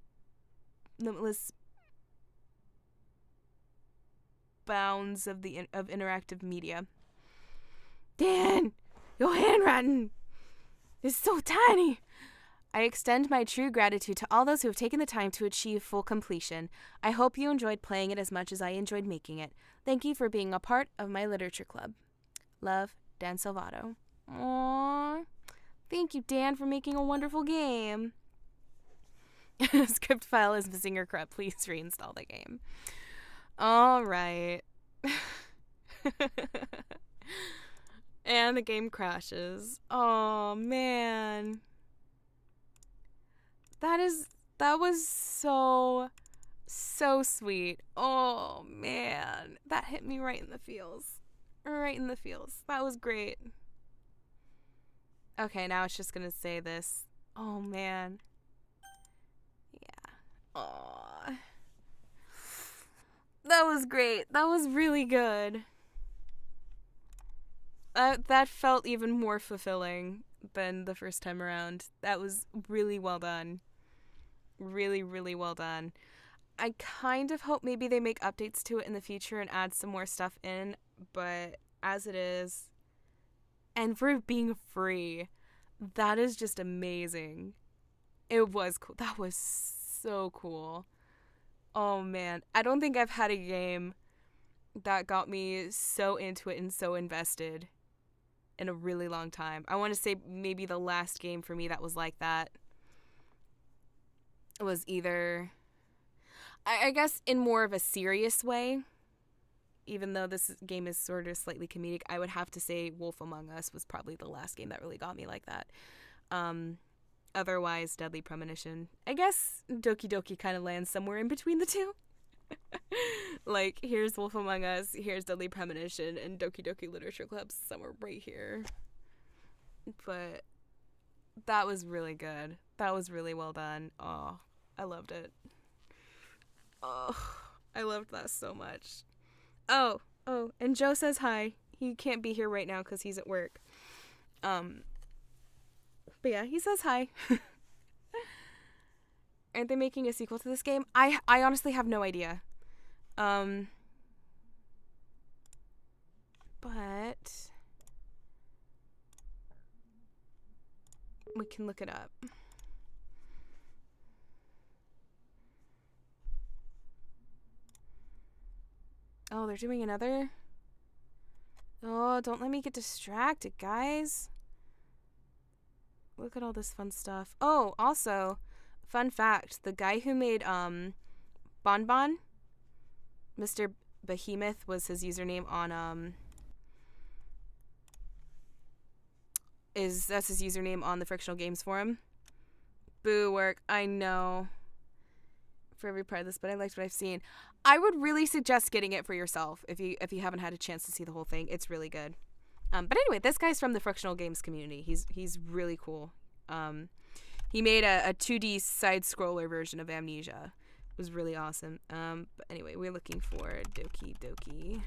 bounds of interactive media. Dan, your handwriting is so tiny. I extend my true gratitude to all those who have taken the time to achieve full completion. I hope you enjoyed playing it as much as I enjoyed making it. Thank you for being a part of my literature club. Love, Dan Salvato. Aww. Thank you, Dan, for making a wonderful game. Script file is missing or corrupt. Please reinstall the game. All right. And the game crashes. Oh, man. That was so sweet. Oh, man. That hit me right in the feels. Right in the feels. That was great. Okay, now it's just gonna say this. Oh, man. Yeah. Aww. That was great. That was really good. That felt even more fulfilling than the first time around. That was really well done. Really, really well done. I kind of hope maybe they make updates to it in the future and add some more stuff in, but as it is, and for it being free, that is just amazing. It was cool. That was so cool. Oh man, I don't think I've had a game that got me so into it and so invested in a really long time. I want to say maybe the last game for me that was like that was either, I guess in more of a serious way, even though this game is sort of slightly comedic, I would have to say Wolf Among Us was probably the last game that really got me like that. Otherwise, Deadly Premonition. I guess Doki Doki kind of lands somewhere in between the two. Like, here's Wolf Among Us, here's Deadly Premonition, and Doki Doki Literature Club's somewhere right here. But that was really good. That was really well done. Oh, I loved it. Oh, I loved that so much. Oh, and Joe says hi. He can't be here right now because he's at work. But yeah, he says hi. Aren't they making a sequel to this game? I honestly have no idea. But we can look it up. Oh, they're doing another? Oh, don't let me get distracted, guys. Look at all this fun stuff. Oh, also, fun fact, the guy who made Bonbon, Mr. Behemoth was his username on that's his username on the Frictional Games forum. Boo work, I know. For every part of this, but I liked what I've seen. I would really suggest getting it for yourself if you haven't had a chance to see the whole thing. It's really good. But anyway, this guy's from the Frictional Games community. He's really cool. He made a 2D side scroller version of Amnesia. It was really awesome. But anyway, we're looking for Doki Doki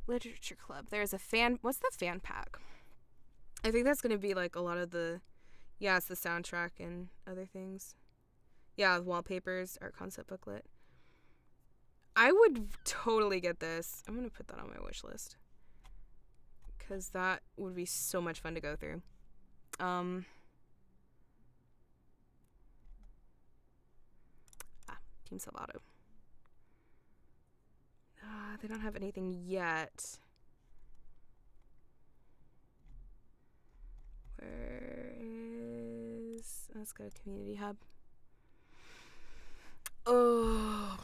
Literature Club. There's a fan. What's the fan pack? I think that's gonna be like a lot of the. Yeah, it's the soundtrack and other things. Yeah, wallpapers, art concept booklet. I would totally get this. I'm going to put that on my wish list. Because that would be so much fun to go through. Team Salvato. They don't have anything yet. Where is... Let's go to Community Hub. Oh.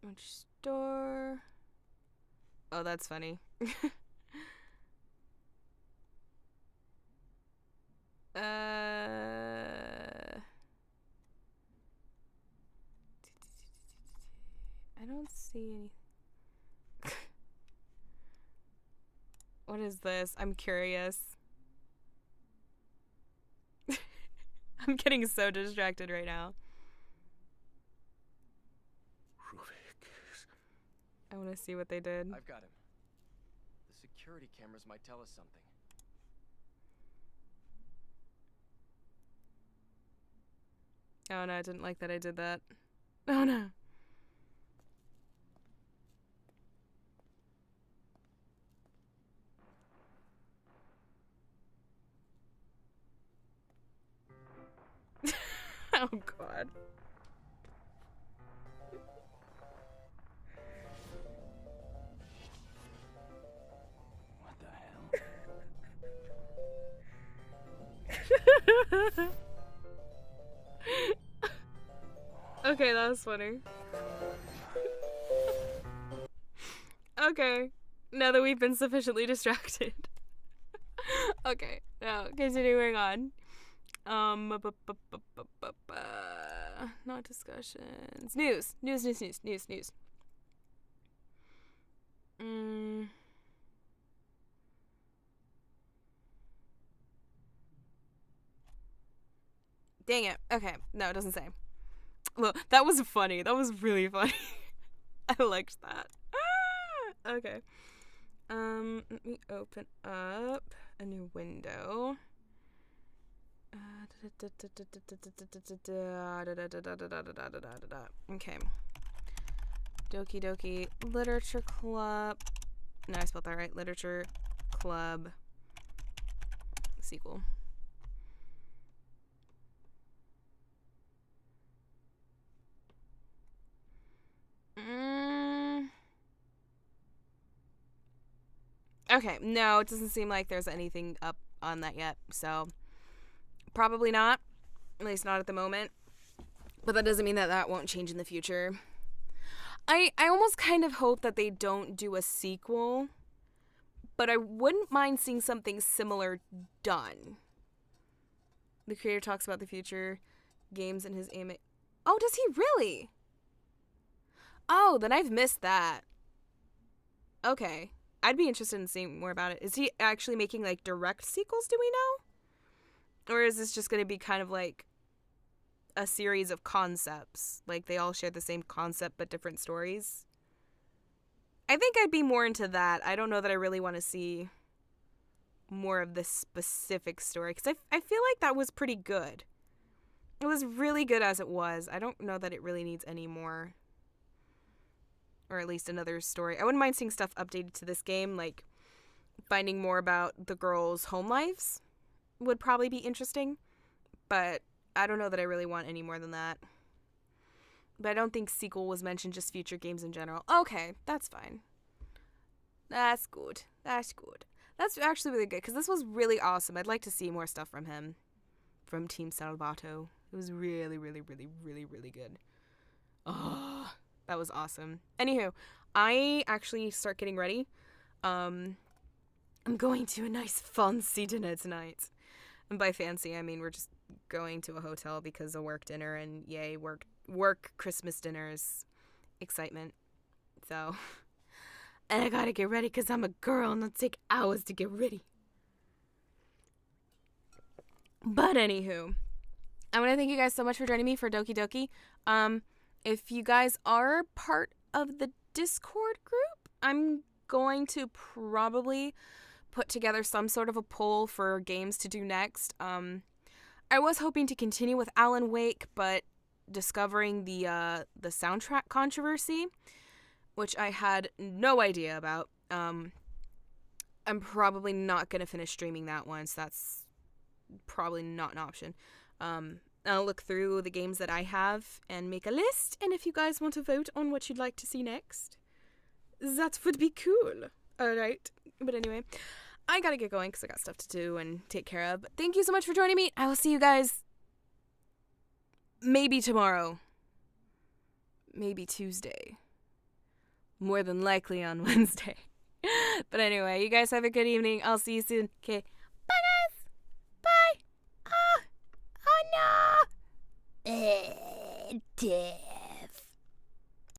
Which store? Oh, that's funny. I don't see any. What is this? I'm curious. I'm getting so distracted right now. I want to see what they did. I've got him. The security cameras might tell us something. Oh no, I didn't like that I did that. Oh no. Oh god. What the hell? Okay, that was funny. Okay, now that we've been sufficiently distracted. Okay, now continuing on. Not discussions. News. Dang it. Okay, no, it doesn't say. Look, that was funny. That was really funny. I liked that. Okay. Let me open up a new window. Okay. Doki Literature Club. No, I spelled that right. Literature Club sequel. Okay, no, it doesn't seem like there's anything up on that yet, so probably not. At least not at the moment. But that doesn't mean that that won't change in the future. I almost kind of hope that they don't do a sequel, but I wouldn't mind seeing something similar done. The creator talks about the future games and his aim. Oh, does he really? Oh, then I've missed that. Okay. I'd be interested in seeing more about it. Is he actually making, like, direct sequels, do we know? Or is this just going to be kind of like a series of concepts? Like, they all share the same concept but different stories? I think I'd be more into that. I don't know that I really want to see more of this specific story, because I feel like that was pretty good. It was really good as it was. I don't know that it really needs any more. Or at least another story. I wouldn't mind seeing stuff updated to this game, like finding more about the girls' home lives would probably be interesting. But I don't know that I really want any more than that. But I don't think sequel was mentioned, just future games in general. Okay, that's fine. That's good. That's actually really good, because this was really awesome. I'd like to see more stuff from him. From Team Salvato. It was really, really, really, really, really good. Oh, that was awesome. Anywho, I actually start getting ready. I'm going to a nice fancy dinner tonight. And by fancy, I mean we're just going to a hotel because of work dinner, and yay, work Christmas dinners. Excitement. So, and I gotta get ready because I'm a girl and it'll take hours to get ready. But anywho, I want to thank you guys so much for joining me for Doki Doki. If you guys are part of the Discord group, I'm going to probably put together some sort of a poll for games to do next. I was hoping to continue with Alan Wake, but discovering the soundtrack controversy, which I had no idea about, I'm probably not going to finish streaming that one, so that's probably not an option. I'll look through the games that I have and make a list, and if you guys want to vote on what you'd like to see next, that would be cool. Alright, but anyway, I gotta get going because I got stuff to do and take care of. But thank you so much for joining me. I will see you guys maybe tomorrow. Maybe Tuesday. More than likely on Wednesday. But anyway, you guys have a good evening. I'll see you soon. Okay, bye guys! Bye! Oh no! Dead.